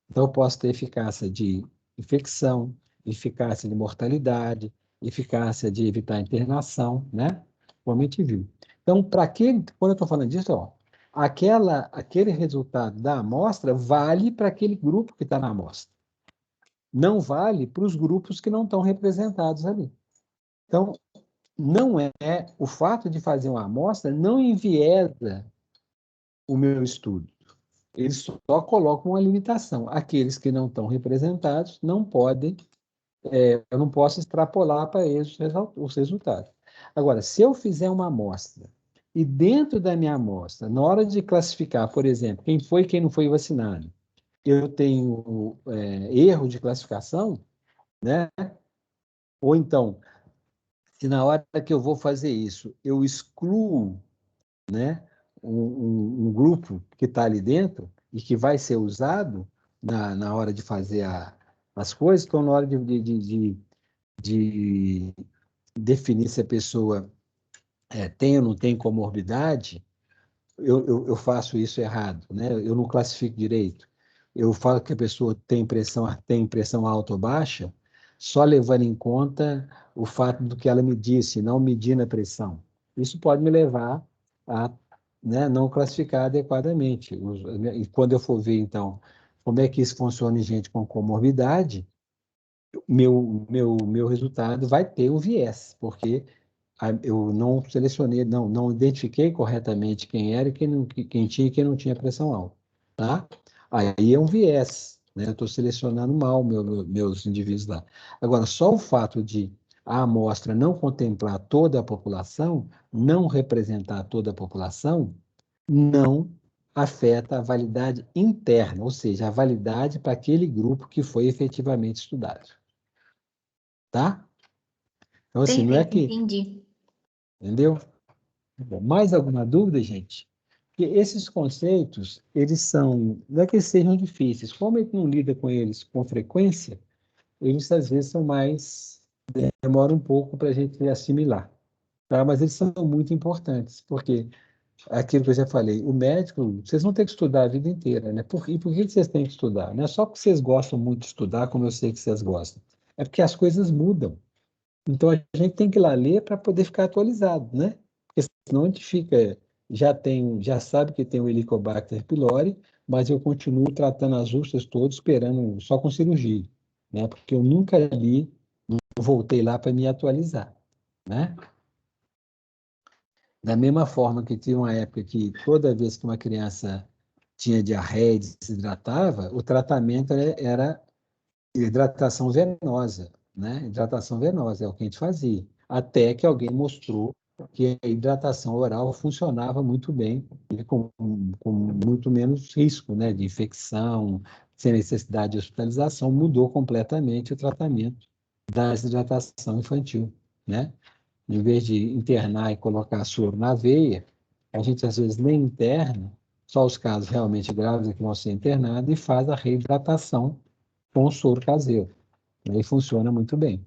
A: Então, eu posso ter eficácia de infecção, eficácia de mortalidade, eficácia de evitar internação, né? Como a gente viu. Então, quando eu estou falando disso, ó, aquele resultado da amostra vale para aquele grupo que está na amostra. Não vale para os grupos que não estão representados ali. Então, não é o fato de fazer uma amostra não enviesa o meu estudo. Eles só colocam uma limitação. Aqueles que não estão representados não podem, eu não posso extrapolar para eles os resultados. Agora, se eu fizer uma amostra e dentro da minha amostra, na hora de classificar, por exemplo, quem foi e quem não foi vacinado, eu tenho erro de classificação, né? Ou então, se na hora que eu vou fazer isso, eu excluo, né, um grupo que está ali dentro e que vai ser usado na hora de fazer as coisas, então na hora de definir se a pessoa tem ou não tem comorbidade, eu faço isso errado, né? Eu não classifico direito. Eu falo que a pessoa tem pressão alta ou baixa, só levando em conta o fato do que ela me disse, não medindo a pressão. Isso pode me levar a, né, não classificar adequadamente. E quando eu for ver, então, como é que isso funciona em gente com comorbidade, meu resultado vai ter um viés, porque eu não selecionei, não identifiquei corretamente quem era e quem tinha e quem não tinha pressão alta, tá? Aí é um viés, né? Eu estou selecionando mal meus indivíduos lá. Agora, só o fato de a amostra não contemplar toda a população, não representar toda a população, não afeta a validade interna, ou seja, a validade para aquele grupo que foi efetivamente estudado, tá? Então, assim, não é
B: Perfeito,
A: que,
B: entendi.
A: entendeu? Bom, mais alguma dúvida, gente? Porque esses conceitos, eles são, não é que eles sejam difíceis, como a gente não lida com eles com frequência, eles às vezes são mais, demora um pouco para a gente assimilar, tá? Mas eles são muito importantes, porque aquilo que eu já falei, o médico, vocês vão ter que estudar a vida inteira, né? E por que vocês têm que estudar? Não é só porque vocês gostam muito de estudar, como eu sei que vocês gostam, é porque as coisas mudam. Então a gente tem que ir lá ler para poder ficar atualizado, né? Porque senão a gente fica, já sabe que tem o Helicobacter pylori, mas eu continuo tratando as úlceras todas, esperando só com cirurgia, né? Porque eu nunca li, não voltei lá para me atualizar, né? Da mesma forma que tinha uma época que toda vez que uma criança tinha diarreia e desidratava, o tratamento era hidratação venosa. né? Hidratação venosa é o que a gente fazia. Até que alguém mostrou que a hidratação oral funcionava muito bem e com muito menos risco, né, de infecção, sem necessidade de hospitalização, mudou completamente o tratamento da desidratação infantil, né? Em vez de internar e colocar soro na veia, a gente às vezes nem interna, só os casos realmente graves é que vão ser internados e faz a reidratação com o soro caseiro. Aí funciona muito bem.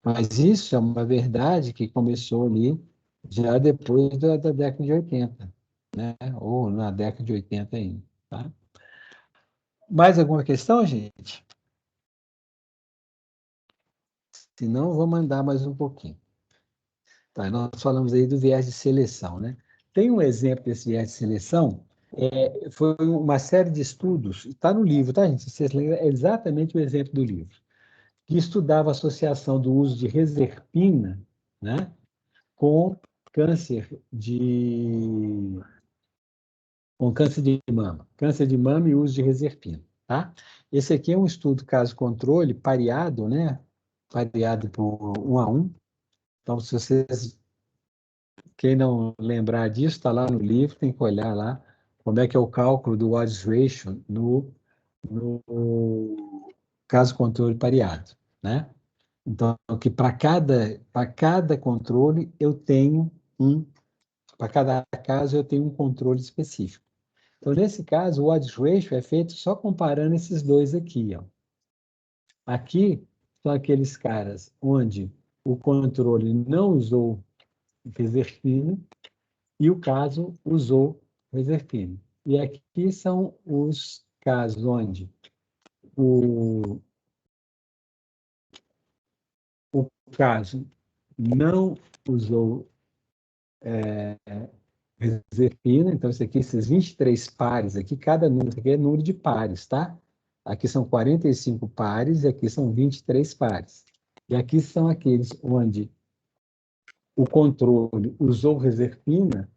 A: Mas isso é uma verdade que começou ali já depois da década de 80, né? Ou na década de 80 ainda, tá? Mais alguma questão, gente? Se não, vou mandar mais um pouquinho. Tá, nós falamos aí do viés de seleção, né? Tem um exemplo desse viés de seleção, foi uma série de estudos, está no livro, tá, gente? Vocês lembram, é exatamente o exemplo do livro, que estudava a associação do uso de reserpina, né, com câncer de câncer de mama e uso de reserpina, tá? Esse aqui é um estudo caso controle pareado, né? Pareado por 1 a 1. Então, se vocês, quem não lembrar disso, está lá no livro, tem que olhar lá como é que é o cálculo do odds ratio no caso controle pareado, né? Então, que para cada controle eu tenho para cada caso eu tenho um controle específico. Então, nesse caso, o odds ratio é feito só comparando esses dois aqui, ó. Aqui são aqueles caras onde o controle não usou reserpina e o caso usou reserpina. E aqui são os casos onde o, o caso não usou reserpina, então isso aqui, esses 23 pares aqui, cada número aqui é número de pares, tá? Aqui são 45 pares e aqui são 23 pares. E aqui são aqueles onde o controle usou reserpina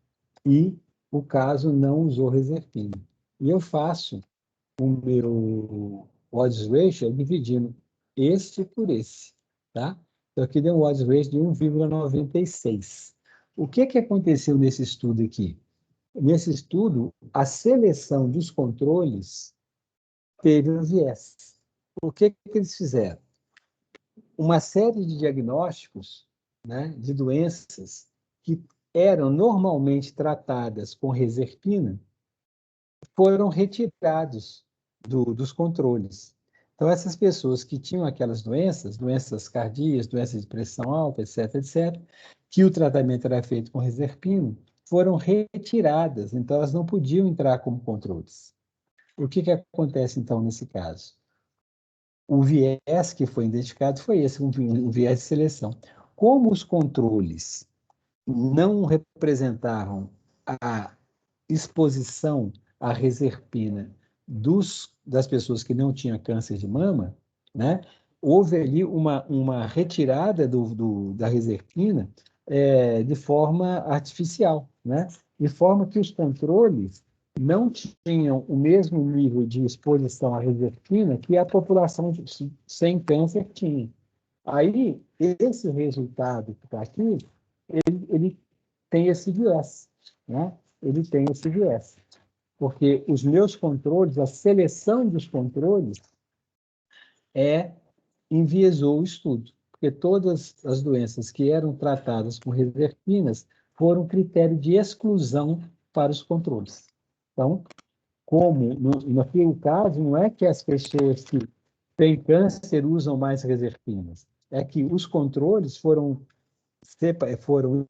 A: e o caso não usou reserpina. E eu faço o meu odds ratio dividindo este por esse, tá? Então, aqui deu um odds ratio de 1,96. O que aconteceu nesse estudo aqui? Nesse estudo, a seleção dos controles teve um viés. O que eles fizeram? Uma série de diagnósticos, né, de doenças que eram normalmente tratadas com reserpina foram retirados dos controles. Então, essas pessoas que tinham aquelas doenças, doenças cardíacas, doenças de pressão alta, etc., etc., que o tratamento era feito com reserpina, foram retiradas, então elas não podiam entrar como controles. O que acontece, então, nesse caso? O viés que foi identificado foi esse, um viés de seleção. Como os controles não representavam a exposição à reserpina das pessoas que não tinham câncer de mama, né? Houve ali uma retirada da reserpina de forma artificial, né? De forma que os controles não tinham o mesmo nível de exposição à reserpina que a população sem câncer tinha. Aí, esse resultado que está aqui, ele tem esse viés, né? Ele tem esse viés. Porque os meus controles, a seleção dos controles, enviesou o estudo. Porque todas as doenças que eram tratadas com reserpinas foram critério de exclusão para os controles. Então, como naquele caso, não é que as pessoas que têm câncer usam mais reserpinas, é que os controles foram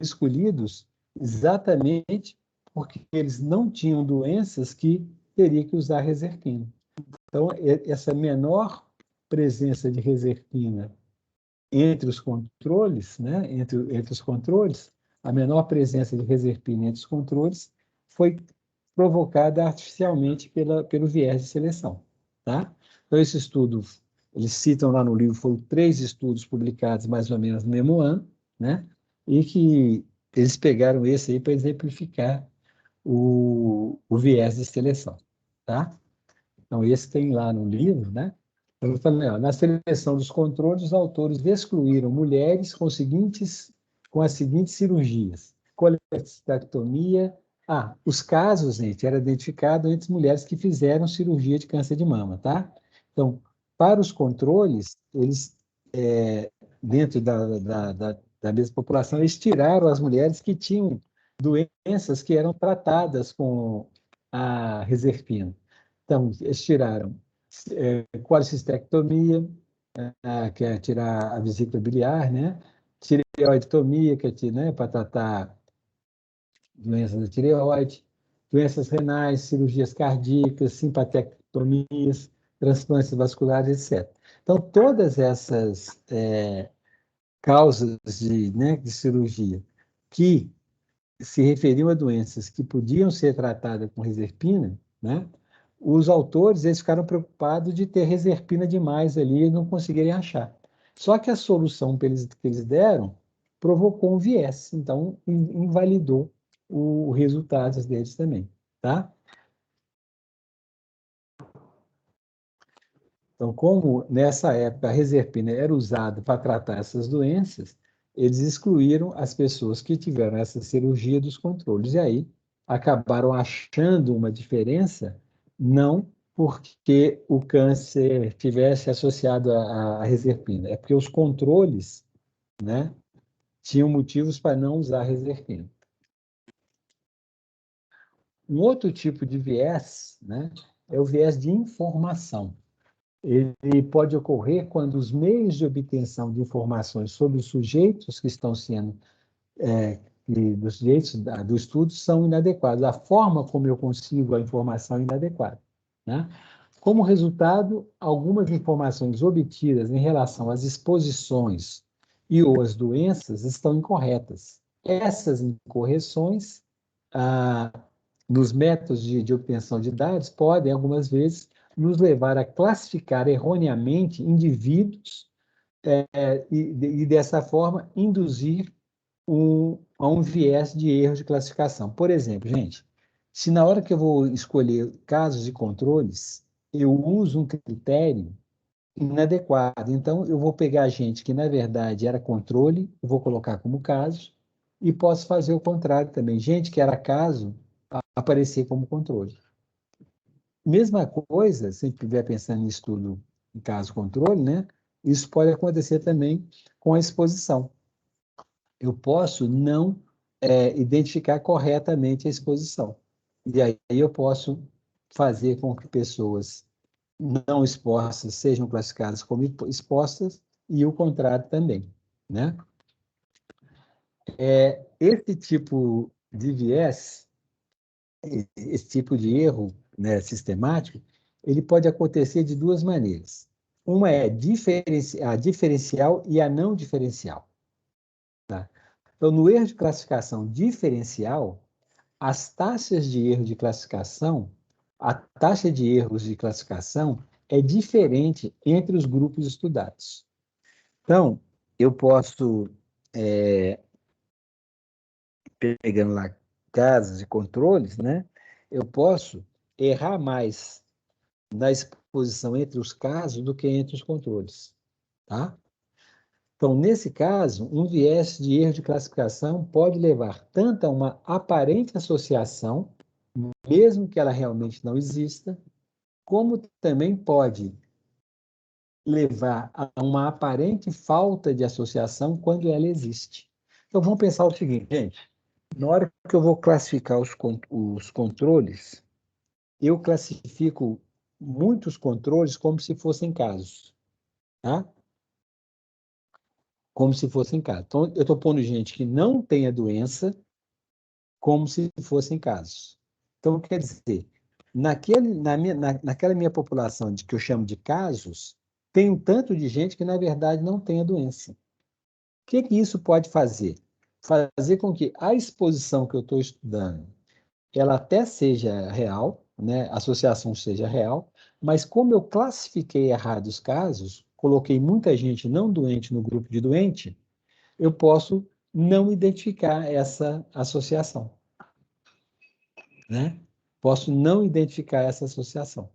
A: escolhidos exatamente porque eles não tinham doenças que teria que usar reserpina. Então, essa menor presença de reserpina entre os controles, né, entre os controles, a menor presença de reserpina entre os controles foi provocada artificialmente pelo viés de seleção, tá? Então, esse estudo, eles citam lá no livro, foram 3 estudos publicados mais ou menos no mesmo ano, né? E que eles pegaram esse aí para exemplificar o viés de seleção, tá? Então, esse tem lá no livro, né? Eu falei, ó, na seleção dos controles, os autores excluíram mulheres com as seguintes cirurgias: colestectomia. Ah, os casos, gente, eram identificados entre mulheres que fizeram cirurgia de câncer de mama, tá? Então, para os controles, eles, dentro da mesma população, eles tiraram as mulheres que tinham doenças que eram tratadas com a reserpina. Então, eles tiraram colecistectomia, que é tirar a vesícula biliar, né? Tireoidectomia, que é, né, para tratar doenças da tireoide, doenças renais, cirurgias cardíacas, simpatectomias, transplantes vasculares, etc. Então, todas essas causas de cirurgia que se referiam a doenças que podiam ser tratadas com reserpina, né? Os autores eles ficaram preocupados de ter reserpina demais ali e não conseguirem achar. Só que a solução que eles deram provocou um viés, então invalidou os resultados deles também, tá? Então, como nessa época a reserpina era usada para tratar essas doenças, eles excluíram as pessoas que tiveram essa cirurgia dos controles. E aí acabaram achando uma diferença, não porque o câncer tivesse associado à reserpina, é porque os controles, né, tinham motivos para não usar a reserpina. Um outro tipo de viés, né, é o viés de informação. Ele pode ocorrer quando os meios de obtenção de informações sobre os sujeitos que estão sendo, dos sujeitos do estudo são inadequados. A forma como eu consigo a informação é inadequada, né? Como resultado, algumas informações obtidas em relação às exposições e ou às doenças estão incorretas. Essas incorreções, ah, nos métodos de obtenção de dados podem, algumas vezes, nos levar a classificar erroneamente indivíduos e dessa forma, induzir a um viés de erro de classificação. Por exemplo, gente, se na hora que eu vou escolher casos e controles, eu uso um critério inadequado, então eu vou pegar gente que, na verdade, era controle, eu vou colocar como caso, e posso fazer o contrário também. Gente que era caso, aparecer como controle. Mesma coisa, se a gente estiver pensando em estudo em caso controle, né? Isso pode acontecer também com a exposição. Eu posso não identificar corretamente a exposição. E aí eu posso fazer com que pessoas não expostas sejam classificadas como expostas e o contrário também, né? Esse tipo de viés, esse tipo de erro, né, sistemático, ele pode acontecer de duas maneiras. Uma é a diferencial e a não diferencial. Tá? Então, no erro de classificação diferencial, as taxas de erro de classificação, a taxa de erros de classificação é diferente entre os grupos estudados. Então, eu posso, pegando lá casos e controles, né? Eu posso errar mais na exposição entre os casos do que entre os controles, tá? Então, nesse caso, um viés de erro de classificação pode levar tanto a uma aparente associação, mesmo que ela realmente não exista, como também pode levar a uma aparente falta de associação quando ela existe. Então, vamos pensar o seguinte, gente. Na hora que eu vou classificar os controles, eu classifico muitos controles como se fossem casos, tá? Como se fossem casos. Então, eu estou pondo gente que não tem a doença como se fossem casos. Então, quer dizer, naquela minha população de que eu chamo de casos, tem um tanto de gente que, na verdade, não tem a doença. O que isso pode fazer? Fazer com que a exposição que eu estou estudando, ela até seja real, né? A associação seja real, mas como eu classifiquei errado os casos, coloquei muita gente não doente no grupo de doente, eu posso não identificar essa associação, né? Posso não identificar essa associação,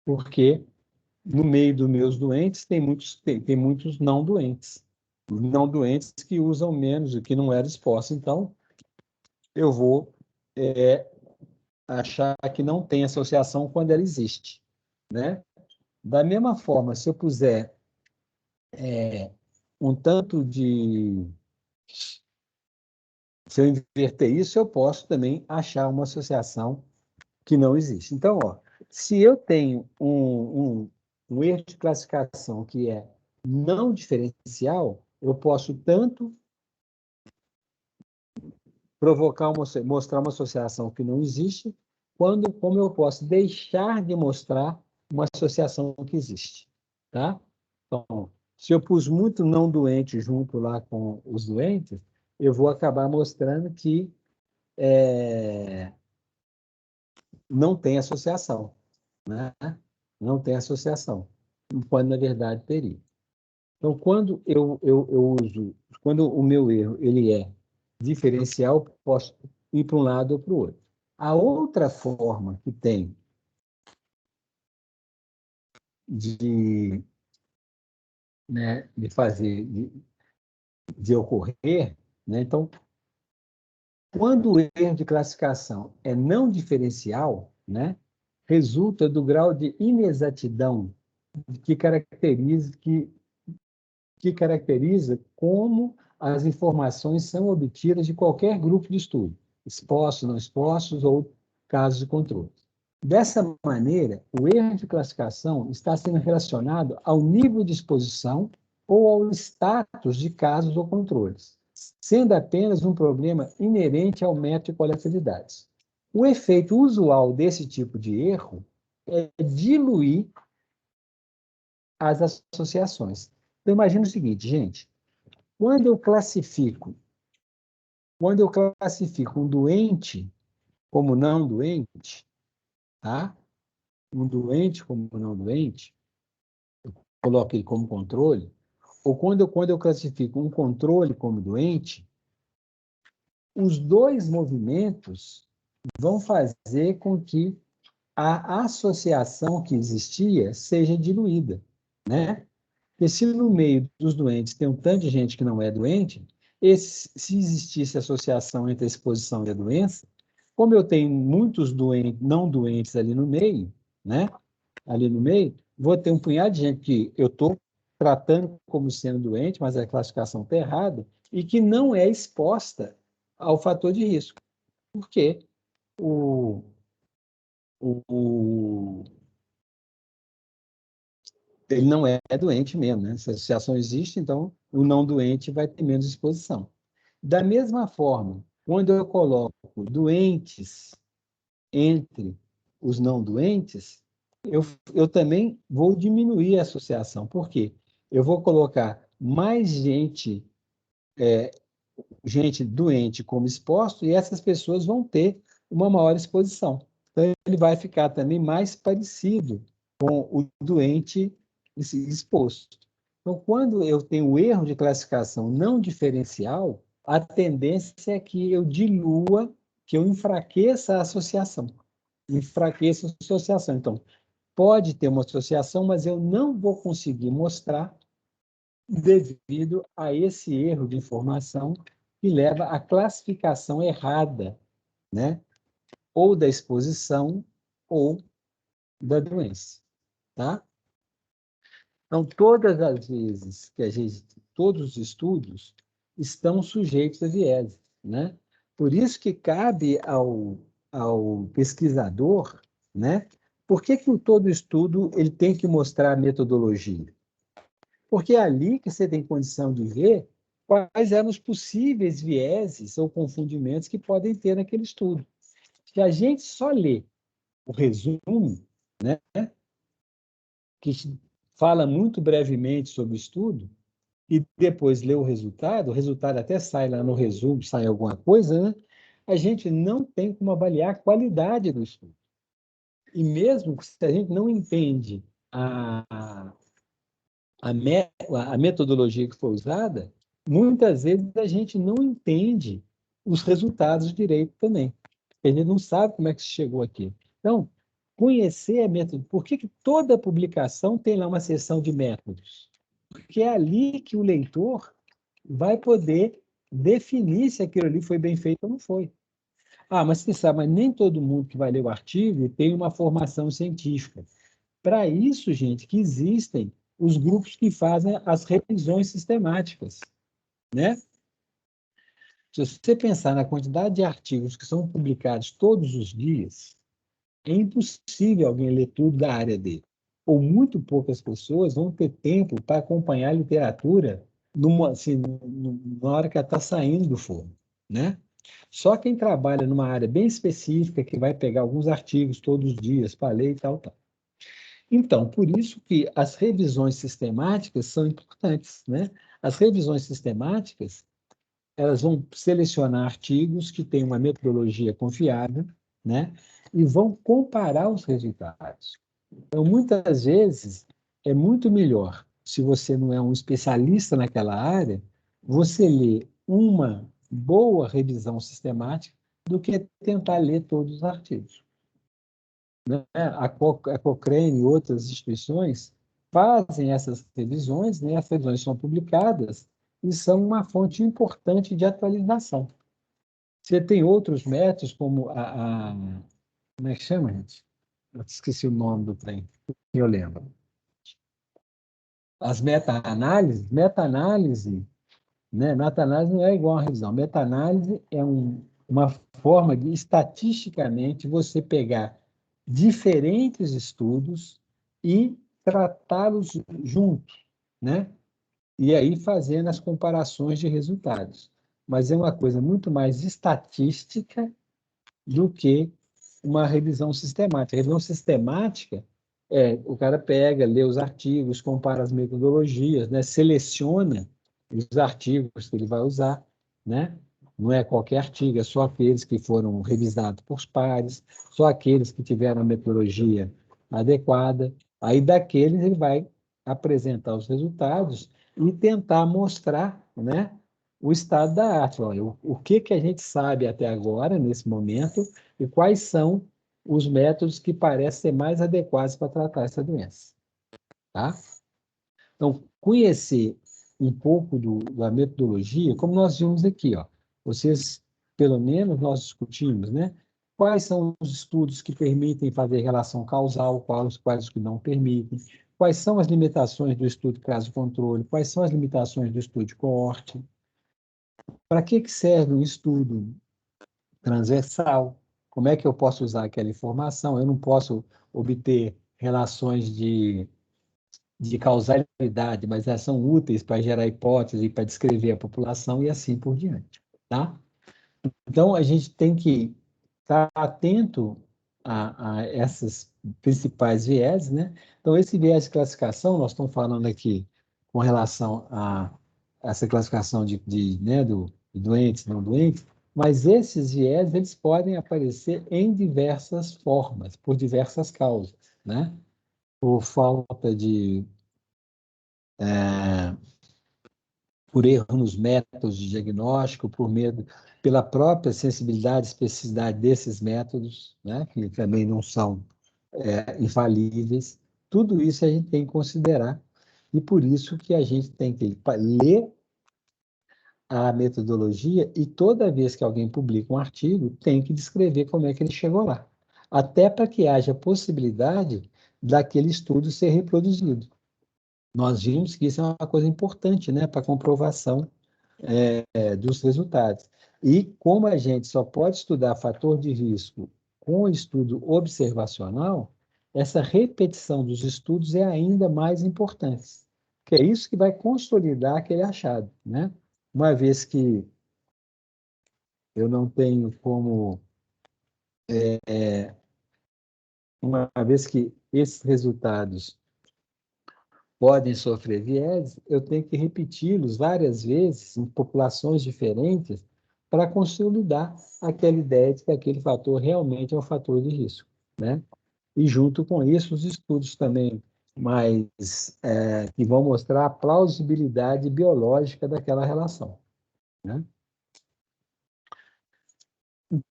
A: porque no meio dos meus doentes, tem muitos não doentes. Não doentes que usam menos do que não era exposto. Então, eu vou achar que não tem associação quando ela existe, né? Da mesma forma, se eu puser um tanto de... Se eu inverter isso, eu posso também achar uma associação que não existe. Então, ó, se eu tenho um erro de classificação que é não diferencial, eu posso tanto mostrar uma associação que não existe, como eu posso deixar de mostrar uma associação que existe. Tá? Então, se eu pus muito não doente junto lá com os doentes, eu vou acabar mostrando que não tem associação, né? Não tem associação, quando na verdade teria. Então, quando o meu erro ele é diferencial, posso ir para um lado ou para o outro. A outra forma que tem de, né, de fazer, de ocorrer, né? Então, quando o erro de classificação é não diferencial, né, resulta do grau de inexatidão que caracteriza como as informações são obtidas de qualquer grupo de estudo, expostos, não expostos ou casos de controle. Dessa maneira, o erro de classificação está sendo relacionado ao nível de exposição ou ao status de casos ou controles, sendo apenas um problema inerente ao método de coletividades. O efeito usual desse tipo de erro é diluir as associações. Então, imagina o seguinte, gente, quando eu classifico um doente como não doente, tá? Um doente como não doente, coloco ele como controle, ou quando eu classifico um controle como doente, os dois movimentos vão fazer com que a associação que existia seja diluída, né? Porque se no meio dos doentes tem um tanto de gente que não é doente, se existisse associação entre a exposição e a doença, como eu tenho muitos não doentes ali no meio, né? Ali no meio, vou ter um punhado de gente que eu estou tratando como sendo doente, mas a classificação está errada, e que não é exposta ao fator de risco. Por quê? O, o, ele não é doente mesmo, né? Se a associação existe, então o não doente vai ter menos exposição. Da mesma forma, quando eu coloco doentes entre os não doentes, eu também vou diminuir a associação. Por quê? Eu vou colocar mais gente doente como exposto, e essas pessoas vão ter uma maior exposição. Então, ele vai ficar também mais parecido com o doente exposto. Então, quando eu tenho o erro de classificação não diferencial, a tendência é que eu dilua, que eu enfraqueça a associação. Enfraqueça a associação. Então, pode ter uma associação, mas eu não vou conseguir mostrar devido a esse erro de informação que leva à classificação errada, né? Ou da exposição ou da doença, tá? Então, todas as vezes que todos os estudos estão sujeitos a viés, né? Por isso que cabe ao pesquisador, né? Por que todo estudo ele tem que mostrar a metodologia? Porque é ali que você tem condição de ver quais eram os possíveis vieses ou confundimentos que podem ter naquele estudo. Se a gente só lê o resumo, né, que fala muito brevemente sobre o estudo, e depois lê o resultado até sai lá no resumo, sai alguma coisa, né? A gente não tem como avaliar a qualidade do estudo. E mesmo se a gente não entende a metodologia que foi usada, muitas vezes a gente não entende os resultados direito também. A gente não sabe como é que chegou aqui. Então, conhecer a método. Por que toda publicação tem lá uma seção de métodos? Porque é ali que o leitor vai poder definir se aquilo ali foi bem feito ou não foi. Ah, mas você sabe, mas nem todo mundo que vai ler o artigo tem uma formação científica. Para isso, gente, que existem os grupos que fazem as revisões sistemáticas, né? Se você pensar na quantidade de artigos que são publicados todos os dias, é impossível alguém ler tudo da área dele. Ou muito poucas pessoas vão ter tempo para acompanhar a literatura assim, na hora que ela está saindo do forno, né? Só quem trabalha numa área bem específica, que vai pegar alguns artigos todos os dias para ler e tal, tal. Então, por isso que as revisões sistemáticas são importantes, né? As revisões sistemáticas, elas vão selecionar artigos que têm uma metodologia confiável, né? E vão comparar os resultados. Então, muitas vezes, é muito melhor, se você não é um especialista naquela área, você ler uma boa revisão sistemática do que tentar ler todos os artigos, né? A Cochrane e outras instituições fazem essas revisões, né? As revisões são publicadas e são uma fonte importante de atualização. Você tem outros métodos, como como é que chama, gente? Eu esqueci o nome do trem, eu lembro. As meta-análise, né? Meta-análise não é igual a revisão. Meta-análise é uma forma de, estatisticamente, você pegar diferentes estudos e tratá-los juntos, né? E aí fazendo as comparações de resultados. Mas é uma coisa muito mais estatística do que uma revisão sistemática. A revisão sistemática o cara pega, lê os artigos, compara as metodologias, né? Seleciona os artigos que ele vai usar, né? Não é qualquer artigo, é só aqueles que foram revisados por pares, só aqueles que tiveram a metodologia adequada. Aí, daqueles, ele vai apresentar os resultados e tentar mostrar, né, o estado da arte. Olha, o que a gente sabe até agora, nesse momento, e quais são os métodos que parecem ser mais adequados para tratar essa doença. Tá? Então, conhecer um pouco da metodologia, como nós vimos aqui, ó, vocês, pelo menos, nós discutimos, né? Quais são os estudos que permitem fazer relação causal, quais os que não permitem, quais são as limitações do estudo caso-controle, quais são as limitações do estudo de coorte, para que serve um estudo transversal, como é que eu posso usar aquela informação? Eu não posso obter relações de causalidade, mas elas são úteis para gerar hipótese, para descrever a população e assim por diante, tá? Então, a gente tem que estar atento a essas principais vieses, né? Então, esse viés de classificação, nós estamos falando aqui com relação a essa classificação né, de doentes, não doentes, mas esses viés, eles podem aparecer em diversas formas, por diversas causas, né? Por falta de por erro nos métodos de diagnóstico, por medo, pela própria sensibilidade e especificidade desses métodos, né, que também não são infalíveis. Tudo isso a gente tem que considerar e por isso que a gente tem que ler a metodologia e toda vez que alguém publica um artigo, tem que descrever como é que ele chegou lá, até para que haja possibilidade daquele estudo ser reproduzido. Nós vimos que isso é uma coisa importante, né, para comprovação dos resultados. E como a gente só pode estudar fator de risco com estudo observacional, essa repetição dos estudos é ainda mais importante, que é isso que vai consolidar aquele achado, né? Uma vez que eu não tenho como, uma vez que esses resultados podem sofrer viés, eu tenho que repeti-los várias vezes em populações diferentes para consolidar aquela ideia de que aquele fator realmente é um fator de risco, né? E junto com isso, os estudos também mais que vão mostrar a plausibilidade biológica daquela relação, né?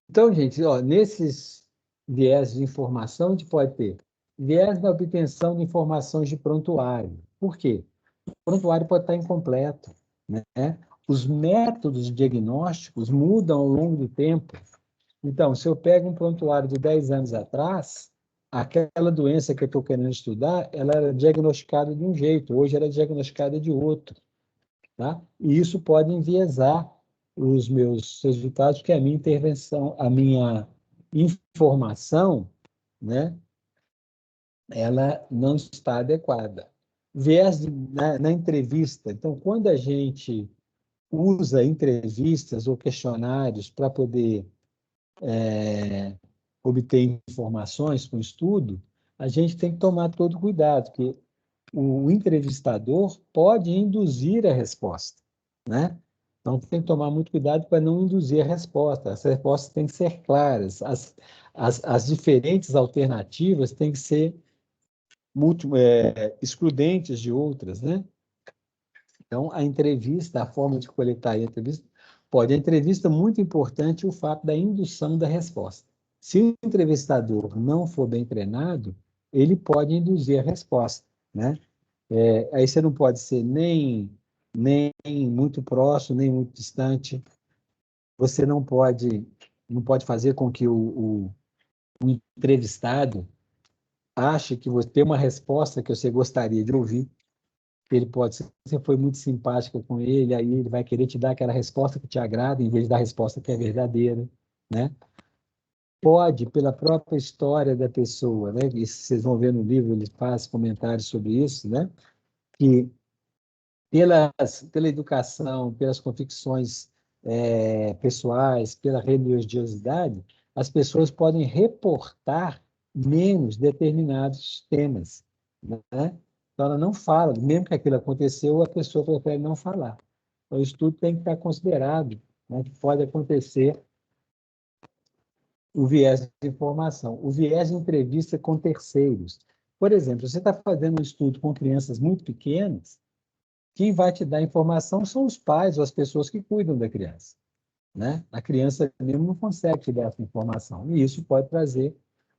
A: Então, gente, ó, nesses viés de informação, a gente pode ter viés da obtenção de informações de prontuário. Por quê? O prontuário pode estar incompleto, né? Os métodos diagnósticos mudam ao longo do tempo. Então, se eu pego um prontuário de 10 anos atrás, aquela doença que eu estou querendo estudar, ela era diagnosticada de um jeito, hoje ela é diagnosticada de outro, tá? E isso pode enviesar os meus resultados, porque a minha intervenção, a minha informação, né, ela não está adequada. Na entrevista, então, quando a gente usa entrevistas ou questionários para poder obter informações com estudo, a gente tem que tomar todo cuidado, porque o entrevistador pode induzir a resposta, né? Então, tem que tomar muito cuidado para não induzir a resposta. As respostas têm que ser claras, as diferentes alternativas têm que ser excludentes de outras, né? Então, a entrevista, a forma de coletar a entrevista, a entrevista é muito importante o fato da indução da resposta. Se o entrevistador não for bem treinado, ele pode induzir a resposta, né? Aí você não pode ser nem muito próximo, nem muito distante. Você não pode fazer com que o entrevistado ache que você tem uma resposta que você gostaria de ouvir. Ele pode ser, você foi muito simpática com ele, aí ele vai querer te dar aquela resposta que te agrada, em vez da resposta que é verdadeira, né? Pode, pela própria história da pessoa, né? E vocês vão ver no livro, ele faz comentários sobre isso, né? Que pela educação, pelas convicções pessoais, pela religiosidade, as pessoas podem reportar menos determinados temas, né? Então, ela não fala, mesmo que aquilo aconteceu, a pessoa prefere não falar. Então, isso tudo tem que estar considerado, né, que pode acontecer o viés de informação. O viés de entrevista com terceiros. Por exemplo, você está fazendo um estudo com crianças muito pequenas, quem vai te dar informação são os pais ou as pessoas que cuidam da criança, né? A criança mesmo não consegue te dar essa informação, e isso pode trazer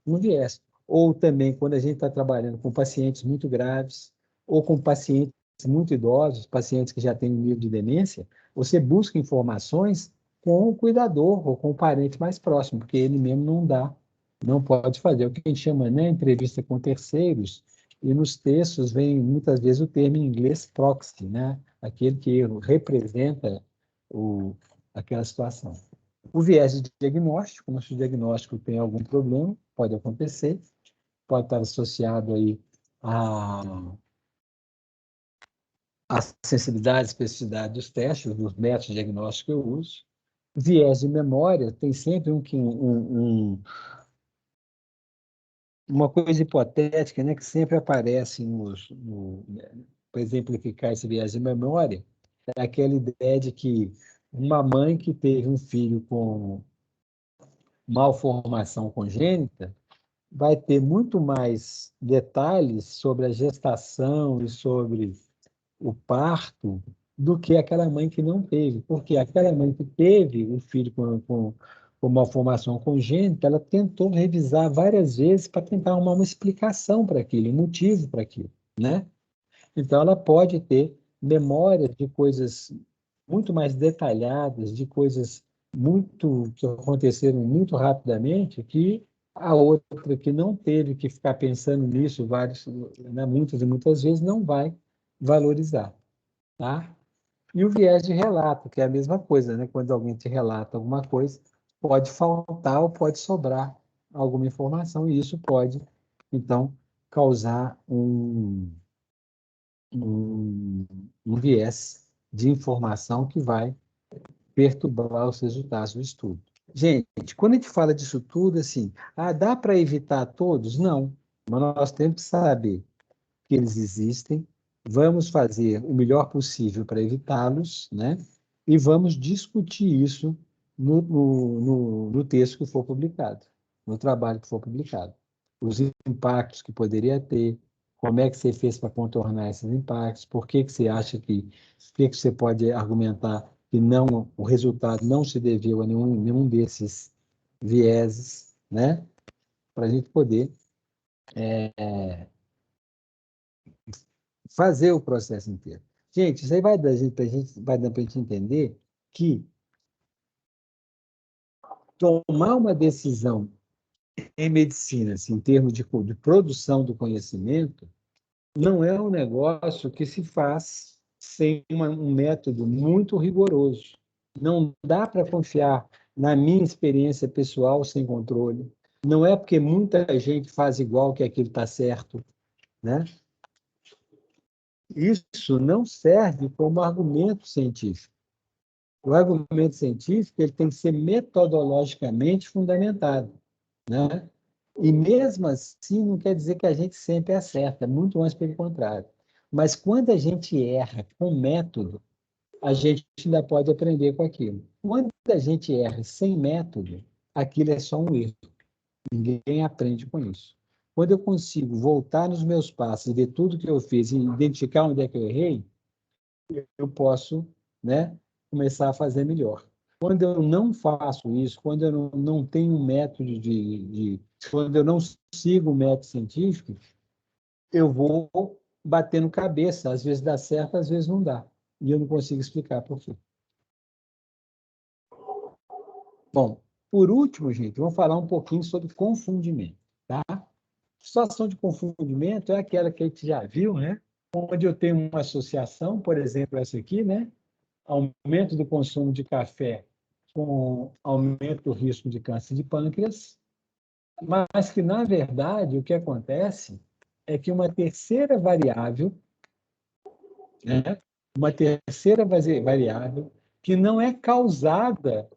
A: um viés. Ou também, quando a gente está trabalhando com pacientes muito graves, ou com pacientes muito idosos, pacientes que já têm um nível de demência, você busca informações com o cuidador ou com o parente mais próximo, porque ele mesmo não dá, não pode fazer. O que a gente chama, né, entrevista com terceiros, e nos textos vem muitas vezes o termo em inglês proxy, né? Aquele que representa aquela situação. O viés de diagnóstico, se o diagnóstico tem algum problema, pode acontecer, pode estar associado aí à sensibilidade, especificidade dos testes, dos métodos diagnósticos que eu uso. Viés de memória tem sempre uma coisa hipotética, né, que sempre aparece para exemplificar esse viés de memória, é aquela ideia de que uma mãe que teve um filho com malformação congênita vai ter muito mais detalhes sobre a gestação e sobre o parto do que aquela mãe que não teve, porque aquela mãe que teve o filho com malformação congênita, ela tentou revisar várias vezes para tentar arrumar uma explicação para aquilo, um motivo para aquilo, né? Então, ela pode ter memórias de coisas muito mais detalhadas, de coisas que aconteceram muito rapidamente, que a outra que não teve que ficar pensando nisso né, muitas e muitas vezes, não vai valorizar, tá? E o viés de relato, que é a mesma coisa, né? Quando alguém te relata alguma coisa, pode faltar ou pode sobrar alguma informação, e isso pode, então, causar um, um viés de informação que vai perturbar os resultados do estudo. Gente, quando a gente fala disso tudo, assim, dá para evitar todos? Não, mas nós temos que saber que eles existem, vamos fazer o melhor possível para evitá-los, né? E vamos discutir isso no texto que for publicado, no trabalho que for publicado. Os impactos que poderia ter, como é que você fez para contornar esses impactos, por que que você acha por que que você pode argumentar que não, o resultado não se deveu a nenhum desses vieses, né? para a gente poder fazer o processo inteiro. Gente, isso aí vai dar para a gente entender que tomar uma decisão em medicina, assim, em termos de produção do conhecimento, não é um negócio que se faz sem um método muito rigoroso. Não dá para confiar na minha experiência pessoal sem controle. Não é porque muita gente faz igual que aquilo está certo, né? Isso não serve como argumento científico. O argumento científico ele tem que ser metodologicamente fundamentado, né? E mesmo assim não quer dizer que a gente sempre acerta, muito mais pelo contrário. Mas quando a gente erra com método, a gente ainda pode aprender com aquilo. Quando a gente erra sem método, aquilo é só um erro. Ninguém aprende com isso. Quando eu consigo voltar nos meus passos, ver tudo que eu fiz e identificar onde é que eu errei, eu posso, né, começar a fazer melhor. Quando eu não faço isso, quando eu não tenho um método quando eu não sigo o método científico, eu vou batendo cabeça. Às vezes dá certo, às vezes não dá. E eu não consigo explicar por quê. Bom, por último, gente, vamos falar um pouquinho sobre confundimento, tá? Situação de confundimento é aquela que a gente já viu, né? Onde eu tenho uma associação, por exemplo, essa aqui, né? Aumento do consumo de café com aumento do risco de câncer de pâncreas, mas que, na verdade, o que acontece é que uma terceira variável, né? Uma terceira variável que não é causada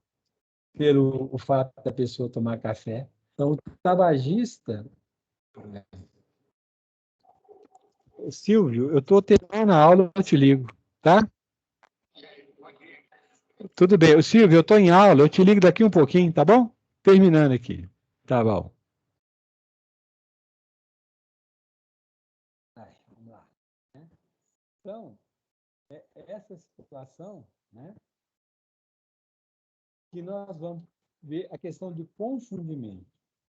A: pelo o fato da pessoa tomar café. Então, o tabagista... Silvio, eu estou terminando a aula, eu te ligo, tá? Tudo bem. Silvio, eu estou em aula, eu te ligo daqui um pouquinho, tá bom? Terminando aqui. Tá bom. Vamos lá. Então, essa situação, né, que nós vamos ver a questão de confundimento.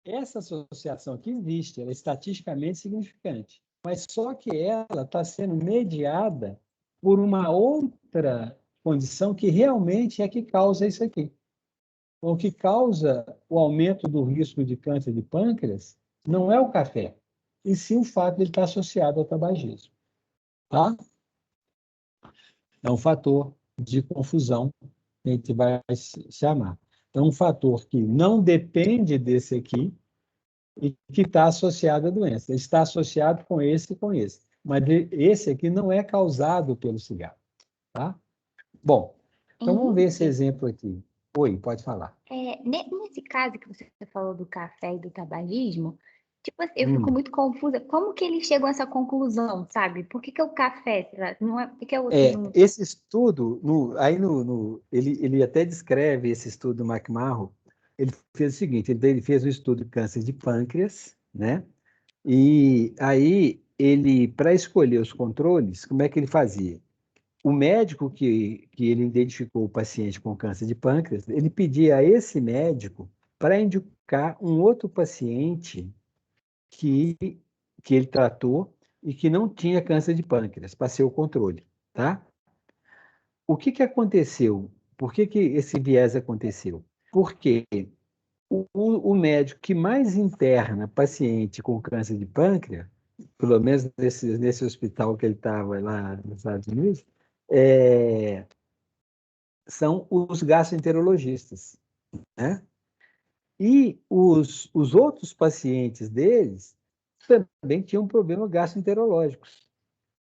A: Essa associação que existe, ela é estatisticamente significante, mas só que ela está sendo mediada por uma outra condição que realmente é que causa isso aqui. O que causa o aumento do risco de câncer de pâncreas não é o café, e sim o fato de ele estar associado ao tabagismo. Tá? É um fator de confusão que a gente vai chamar. É um fator que não depende desse aqui e que está associado à doença. Ele está associado com esse e com esse. Mas esse aqui não é causado pelo cigarro. Tá? Bom, então vamos ver esse exemplo aqui. Oi, pode falar.
B: Nesse caso que você falou do café e do tabagismo, tipo assim, eu fico muito confusa. Como que eles chegam a essa conclusão, sabe? Por que que é o café? Sei lá, não é, por que que é outro não?
A: Esse estudo, ele até descreve esse estudo do McMahon. Ele fez o seguinte: ele fez um estudo de câncer de pâncreas, né? E aí ele, para escolher os controles, como é que ele fazia? O médico que ele identificou o paciente com câncer de pâncreas, ele pedia a esse médico para indicar um outro paciente que, que ele tratou e que não tinha câncer de pâncreas, para ser o controle, tá? O que que aconteceu? Por que que esse viés aconteceu? Porque o médico que mais interna paciente com câncer de pâncreas, pelo menos nesse hospital que ele estava lá nos Estados Unidos, são os gastroenterologistas, né? E os outros pacientes deles também tinham problemas gastroenterológicos.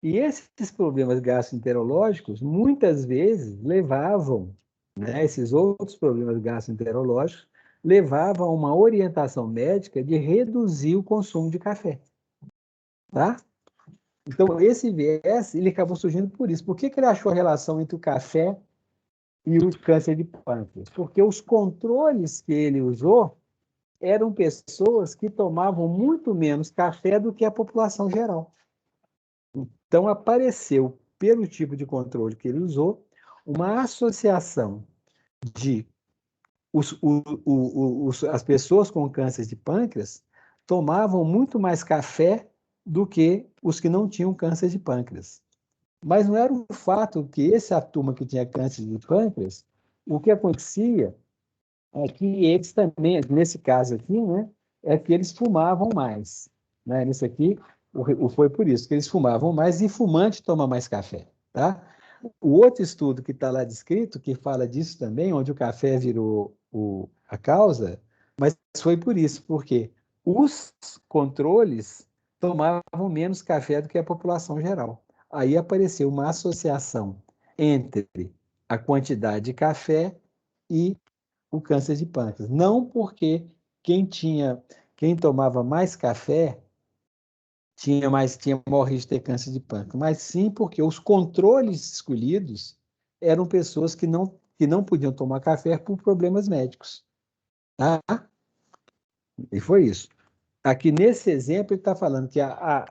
A: E esses problemas gastroenterológicos, muitas vezes, levavam, né, esses outros problemas gastroenterológicos, levavam a uma orientação médica de reduzir o consumo de café. Tá? Então, esse viés, ele acabou surgindo por isso. Por que que ele achou a relação entre o café e o câncer de pâncreas? Porque os controles que ele usou eram pessoas que tomavam muito menos café do que a população geral. Então, apareceu, pelo tipo de controle que ele usou, uma associação de as pessoas com câncer de pâncreas tomavam muito mais café do que os que não tinham câncer de pâncreas. Mas não era o fato que essa turma que tinha câncer de pâncreas, o que acontecia é que eles também, nesse caso aqui, né, é que eles fumavam mais. Né? Nesse aqui, foi por isso que eles fumavam mais e fumante toma mais café. Tá? O outro estudo que está lá descrito, que fala disso também, onde o café virou a causa, mas foi por isso, porque os controles tomavam menos café do que a população geral. Aí apareceu uma associação entre a quantidade de café e o câncer de pâncreas. Não porque quem tomava mais café tinha maior risco de ter câncer de pâncreas, mas sim porque os controles escolhidos eram pessoas que não podiam tomar café por problemas médicos. Tá? E foi isso. Aqui nesse exemplo, ele está falando que a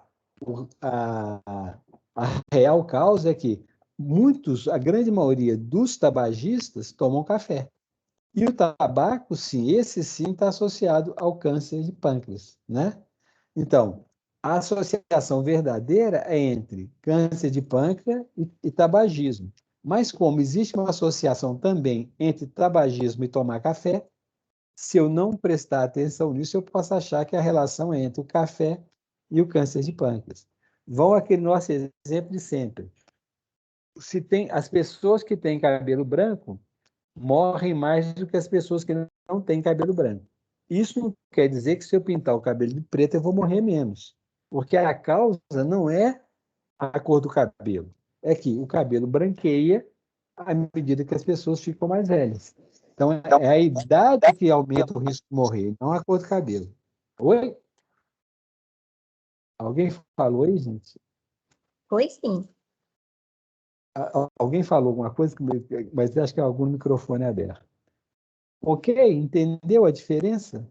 A: real causa é que a grande maioria dos tabagistas tomam café. E o tabaco, sim, esse sim está associado ao câncer de pâncreas, né? Então, a associação verdadeira é entre câncer de pâncreas e tabagismo. Mas como existe uma associação também entre tabagismo e tomar café, se eu não prestar atenção nisso, eu posso achar que a relação é entre o café e o câncer de pâncreas. Vão aquele nosso exemplo de sempre. Se tem as pessoas que têm cabelo branco morrem mais do que as pessoas que não têm cabelo branco. Isso não quer dizer que se eu pintar o cabelo de preto eu vou morrer menos, porque a causa não é a cor do cabelo, é que o cabelo branqueia à medida que as pessoas ficam mais velhas. Então, é a idade que aumenta o risco de morrer, não a cor do cabelo. Oi? Alguém falou aí, gente?
B: Foi sim.
A: Alguém falou alguma coisa, mas acho que algum microfone é aberto. Ok? Entendeu a diferença?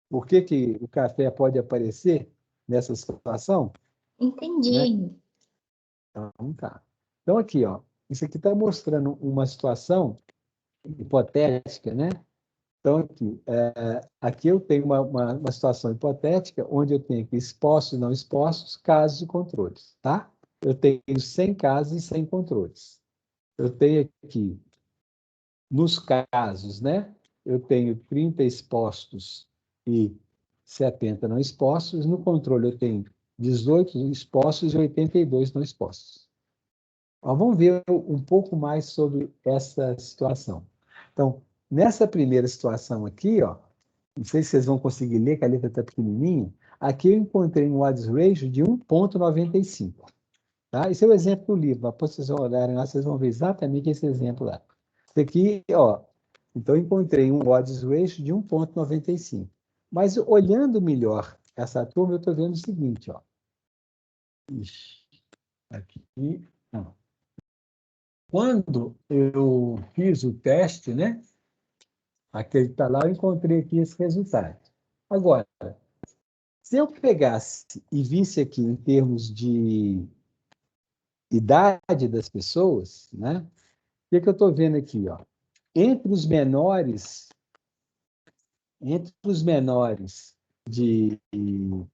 A: Por que o café pode aparecer nessa situação? Né?
B: Entendi.
A: Então, tá. Então, aqui, ó, isso aqui está mostrando uma situação hipotética, né? Então, aqui eu tenho uma situação hipotética onde eu tenho aqui expostos e não expostos, casos e controles, tá? Eu tenho 100 casos e 100 controles. Eu tenho aqui, nos casos, né? Eu tenho 30 expostos e 70 não expostos. No controle, eu tenho 18 expostos e 82 não expostos. Ó, vamos ver um pouco mais sobre essa situação. Então, nessa primeira situação aqui, ó, não sei se vocês vão conseguir ler, que a letra está pequenininha, aqui eu encontrei um odds ratio de 1,95. Tá? Esse é o exemplo do livro. Depois vocês vão olharem lá, vocês vão ver exatamente esse exemplo lá. Esse aqui, ó, então eu encontrei um odds ratio de 1,95. Mas olhando melhor essa turma, eu estou vendo o seguinte, ó. Ixi, aqui, não. Quando eu fiz o teste, né? Aquele que está lá, eu encontrei aqui esse resultado. Agora, se eu pegasse e visse aqui em termos de idade das pessoas, né? O que eu estou vendo aqui, ó? Entre os menores de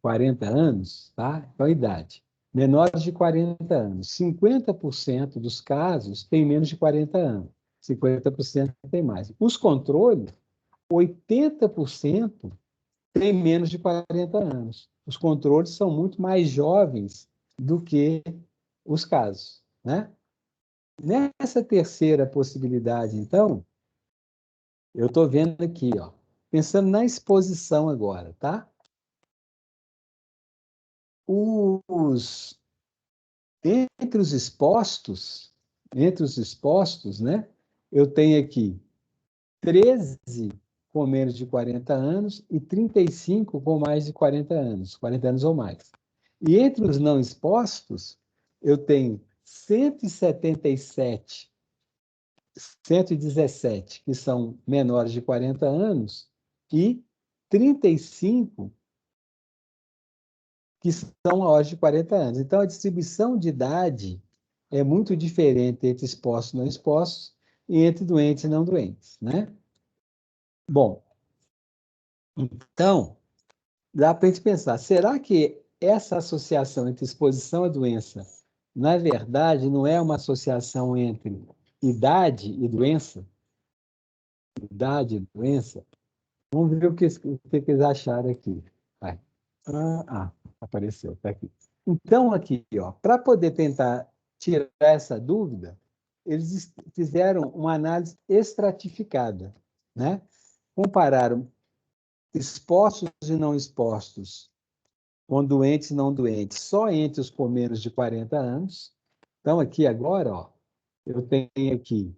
A: 40 anos, tá? Então, a idade. Menores de 40 anos, 50% dos casos têm menos de 40 anos, 50% tem mais. Os controles, 80% têm menos de 40 anos. Os controles são muito mais jovens do que os casos, né? Nessa terceira possibilidade, então, eu estou vendo aqui, ó, pensando na exposição agora, tá? Os, entre os expostos, né? Eu tenho aqui 13 com menos de 40 anos e 35 com mais de 40 anos ou mais. E entre os não expostos, eu tenho 117 que são menores de 40 anos e 35 que são maiores de 40 anos. Então, a distribuição de idade é muito diferente entre expostos e não expostos e entre doentes e não doentes, né? Bom, então, dá para a gente pensar, será que essa associação entre exposição à doença, na verdade, não é uma associação entre idade e doença? Idade e doença? Vamos ver o que eles acharam aqui. Vai. Apareceu, está aqui. Então, aqui, para poder tentar tirar essa dúvida, eles fizeram uma análise estratificada, né? Compararam expostos e não expostos com doentes e não doentes, só entre os com menos de 40 anos. Então, aqui agora, eu tenho aqui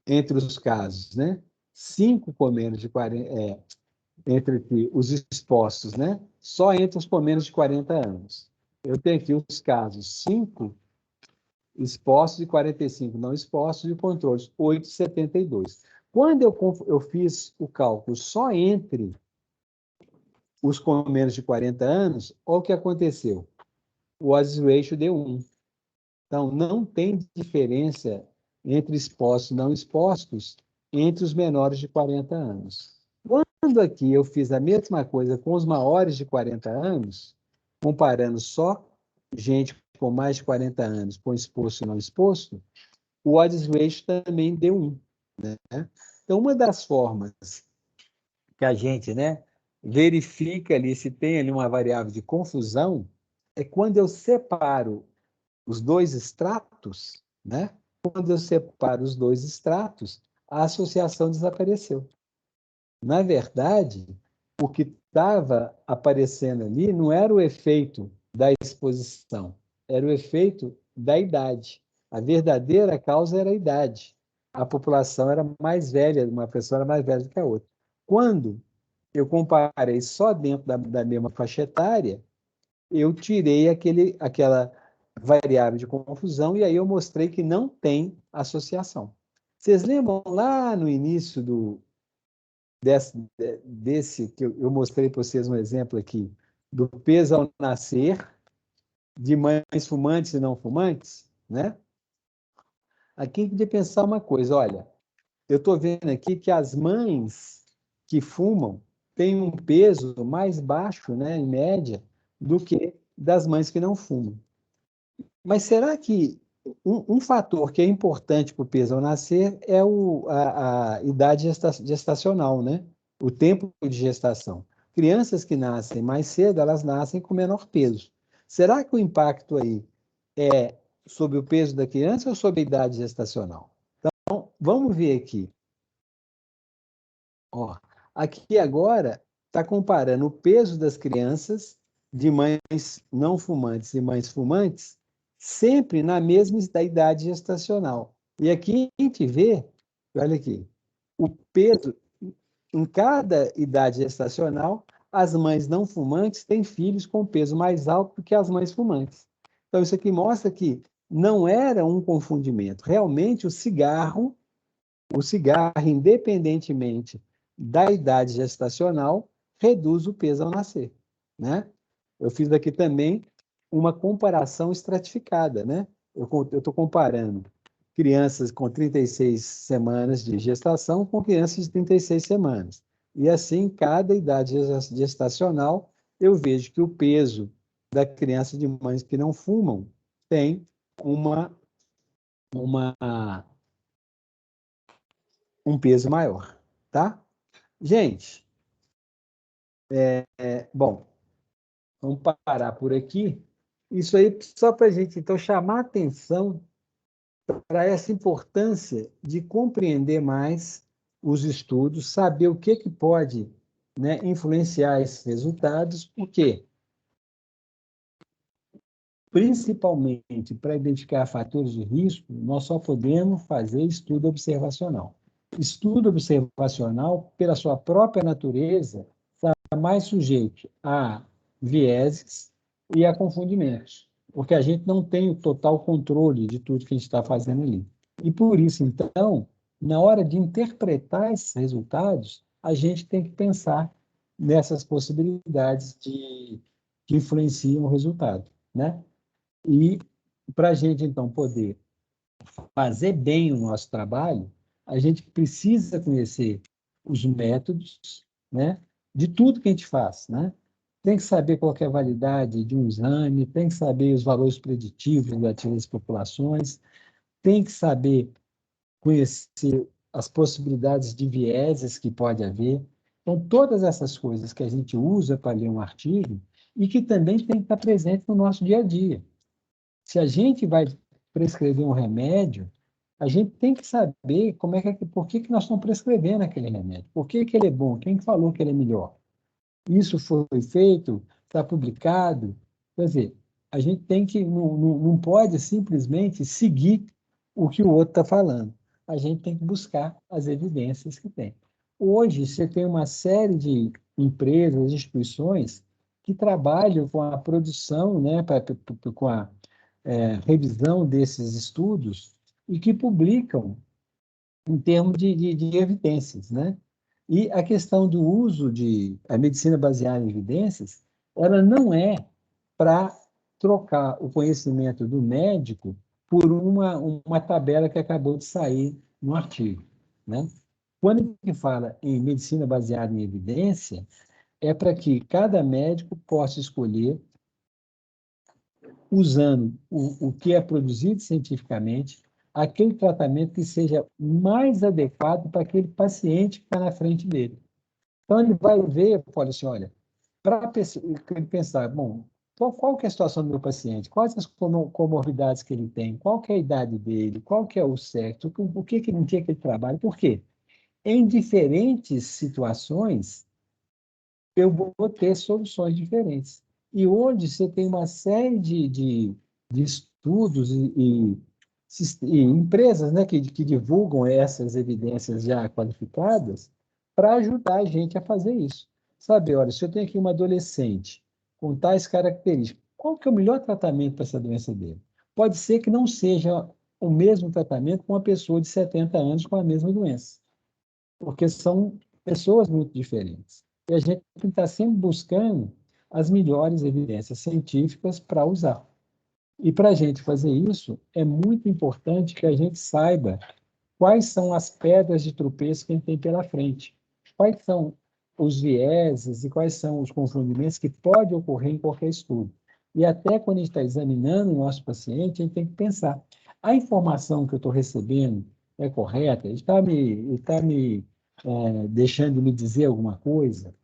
A: entre os casos, né? 5 com menos de 40, entre aqui, os expostos, né? Só entre os com menos de 40 anos. Eu tenho aqui os casos 5 expostos e 45 não expostos, e controles 8,72. Quando eu fiz o cálculo só entre os com menos de 40 anos, olha o que aconteceu. O odds ratio deu 1. Então, não tem diferença entre expostos e não expostos entre os menores de 40 anos. Quando aqui eu fiz a mesma coisa com os maiores de 40 anos, comparando só gente com mais de 40 anos com exposto e não exposto, o odds ratio também deu 1. Né? Então, uma das formas que a gente, né, verifica ali se tem ali uma variável de confusão é quando eu separo os dois extratos, né? Quando eu separo os dois extratos, a associação desapareceu. Na verdade, o que estava aparecendo ali não era o efeito da exposição, era o efeito da idade. A verdadeira causa era a idade. A população era mais velha, uma pessoa era mais velha do que a outra. Quando eu comparei só dentro da mesma faixa etária, eu tirei aquela variável de confusão e aí eu mostrei que não tem associação. Vocês lembram lá no início desse que eu mostrei para vocês um exemplo aqui, do peso ao nascer, de mães fumantes e não fumantes, né? Aqui tem que pensar uma coisa, olha, eu estou vendo aqui que as mães que fumam têm um peso mais baixo, né, em média, do que das mães que não fumam. Mas será que um fator que é importante para o peso ao nascer é a idade gestacional, né? O tempo de gestação. Crianças que nascem mais cedo, elas nascem com menor peso. Será que o impacto aí é sobre o peso da criança ou sobre a idade gestacional? Então, vamos ver aqui. Ó, aqui agora está comparando o peso das crianças de mães não fumantes e mães fumantes, sempre na mesma idade gestacional. E aqui a gente vê, olha aqui, o peso em cada idade gestacional, as mães não fumantes têm filhos com peso mais alto do que as mães fumantes. Então, isso aqui mostra que não era um confundimento. Realmente, o cigarro, independentemente da idade gestacional, reduz o peso ao nascer, né? Eu fiz aqui também uma comparação estratificada, né? Eu estou comparando crianças com 36 semanas de gestação com crianças de 36 semanas. E assim, cada idade gestacional, eu vejo que o peso da criança de mães que não fumam tem uma um peso maior, tá? Gente, bom, vamos parar por aqui. Isso aí só para a gente, então, chamar atenção para essa importância de compreender mais os estudos, saber o que pode, né, influenciar esses resultados, porque, principalmente para identificar fatores de risco, nós só podemos fazer estudo observacional. Estudo observacional, pela sua própria natureza, mais sujeito a vieses e a confundimentos, porque a gente não tem o total controle de tudo que a gente está fazendo ali. E por isso, então, na hora de interpretar esses resultados, a gente tem que pensar nessas possibilidades que influenciam o resultado, né? E para a gente, então, poder fazer bem o nosso trabalho, a gente precisa conhecer os métodos, né, de tudo que a gente faz, né? Tem que saber qual que é a validade de um exame, tem que saber os valores preditivos relativos às populações, tem que saber conhecer as possibilidades de vieses que pode haver. Então, todas essas coisas que a gente usa para ler um artigo e que também tem que estar presente no nosso dia a dia. Se a gente vai prescrever um remédio, a gente tem que saber por que nós estamos prescrevendo aquele remédio, por que ele é bom, quem falou que ele é melhor. Isso foi feito, está publicado. Quer dizer, a gente tem que, não pode simplesmente seguir o que o outro está falando. A gente tem que buscar as evidências que tem. Hoje, você tem uma série de empresas, instituições que trabalham com a produção, né, com a revisão desses estudos e que publicam em termos de evidências, né? E a questão do uso de a medicina baseada em evidências, ela não é para trocar o conhecimento do médico por uma tabela que acabou de sair no artigo, né? Quando a gente fala em medicina baseada em evidência, é para que cada médico possa escolher, usando o que é produzido cientificamente, aquele tratamento que seja mais adequado para aquele paciente que está na frente dele. Então, ele vai ver, olha assim, olha, para ele pensar, bom, qual que é a situação do meu paciente? Quais as comorbidades que ele tem? Qual que é a idade dele? Qual que é o sexo? O que que ele trabalha? Por quê? Em diferentes situações, eu vou ter soluções diferentes. E hoje você tem uma série de estudos e empresas, né, que divulgam essas evidências já qualificadas para ajudar a gente a fazer isso. Sabe, olha, se eu tenho aqui uma adolescente com tais características, qual que é o melhor tratamento para essa doença dele? Pode ser que não seja o mesmo tratamento com uma pessoa de 70 anos com a mesma doença, porque são pessoas muito diferentes. E a gente tem que estar sempre buscando as melhores evidências científicas para usar. E para a gente fazer isso, é muito importante que a gente saiba quais são as pedras de tropeço que a gente tem pela frente, quais são os vieses e quais são os confundimentos que podem ocorrer em qualquer estudo. E até quando a gente está examinando o nosso paciente, a gente tem que pensar, a informação que eu estou recebendo é correta? Ele está me deixando de me dizer alguma coisa?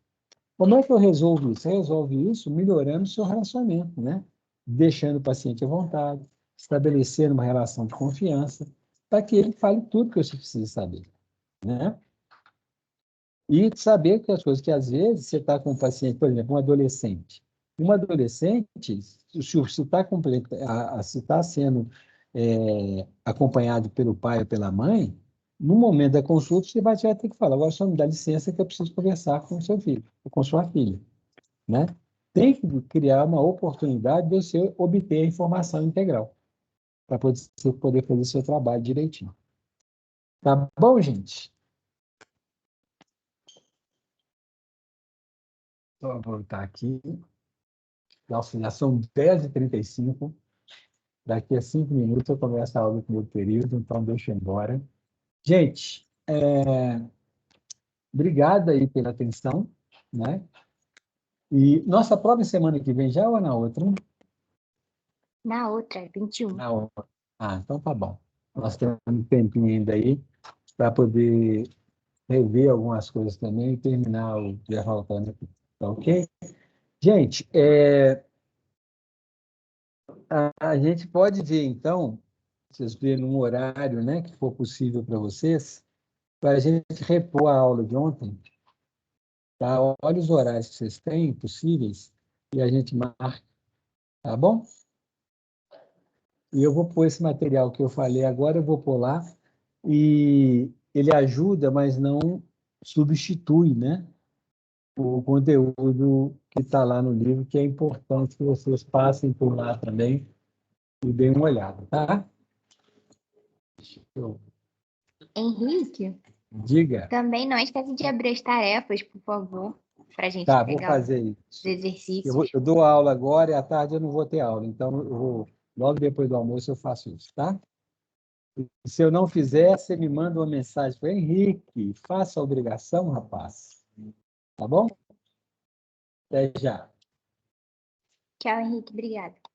A: Como é que eu resolvo isso? Você resolve isso melhorando o seu relacionamento, né? Deixando o paciente à vontade, estabelecendo uma relação de confiança, para que ele fale tudo que você precisa saber, né? E saber que as coisas que, às vezes, você está com um paciente, por exemplo, um adolescente. Um adolescente, se está sendo acompanhado pelo pai ou pela mãe, no momento da consulta, você vai ter que falar, agora só me dá licença que eu preciso conversar com o seu filho, ou com sua filha, né? Tem que criar uma oportunidade de você obter a informação integral, para você poder fazer seu trabalho direitinho. Tá bom, gente? Vou voltar aqui. Nossa, já são 10h35. Daqui a 5 minutos eu começo a aula do primeiro período, então deixa eu ir embora. Gente, obrigado aí pela atenção, né? E nossa prova semana que vem já ou na outra?
B: Na outra, 21.
A: Na outra. Ah, então tá bom. Nós temos um tempinho ainda aí para poder rever algumas coisas também e terminar o dia faltando aqui. Tá ok? Gente, a gente pode ver, então, vocês verem um horário, né, que for possível para vocês, para a gente repor a aula de ontem, tá? Olha os horários que vocês têm possíveis e a gente marca, tá bom? E eu vou pôr esse material que eu falei agora, eu vou pôr lá, e ele ajuda, mas não substitui, né, o conteúdo que está lá no livro, que é importante que vocês passem por lá também e deem uma olhada, tá?
B: Henrique,
A: Diga.
B: também não esquece de abrir as tarefas, por favor, para a gente
A: Tá, vou
B: pegar os
A: fazer isso.
B: exercícios.
A: Eu dou aula agora e à tarde eu não vou ter aula, então logo depois do almoço eu faço isso, tá? E se eu não fizer, você me manda uma mensagem para Henrique, faça a obrigação, rapaz. Tá bom? Até já.
B: Tchau, Henrique. Obrigada.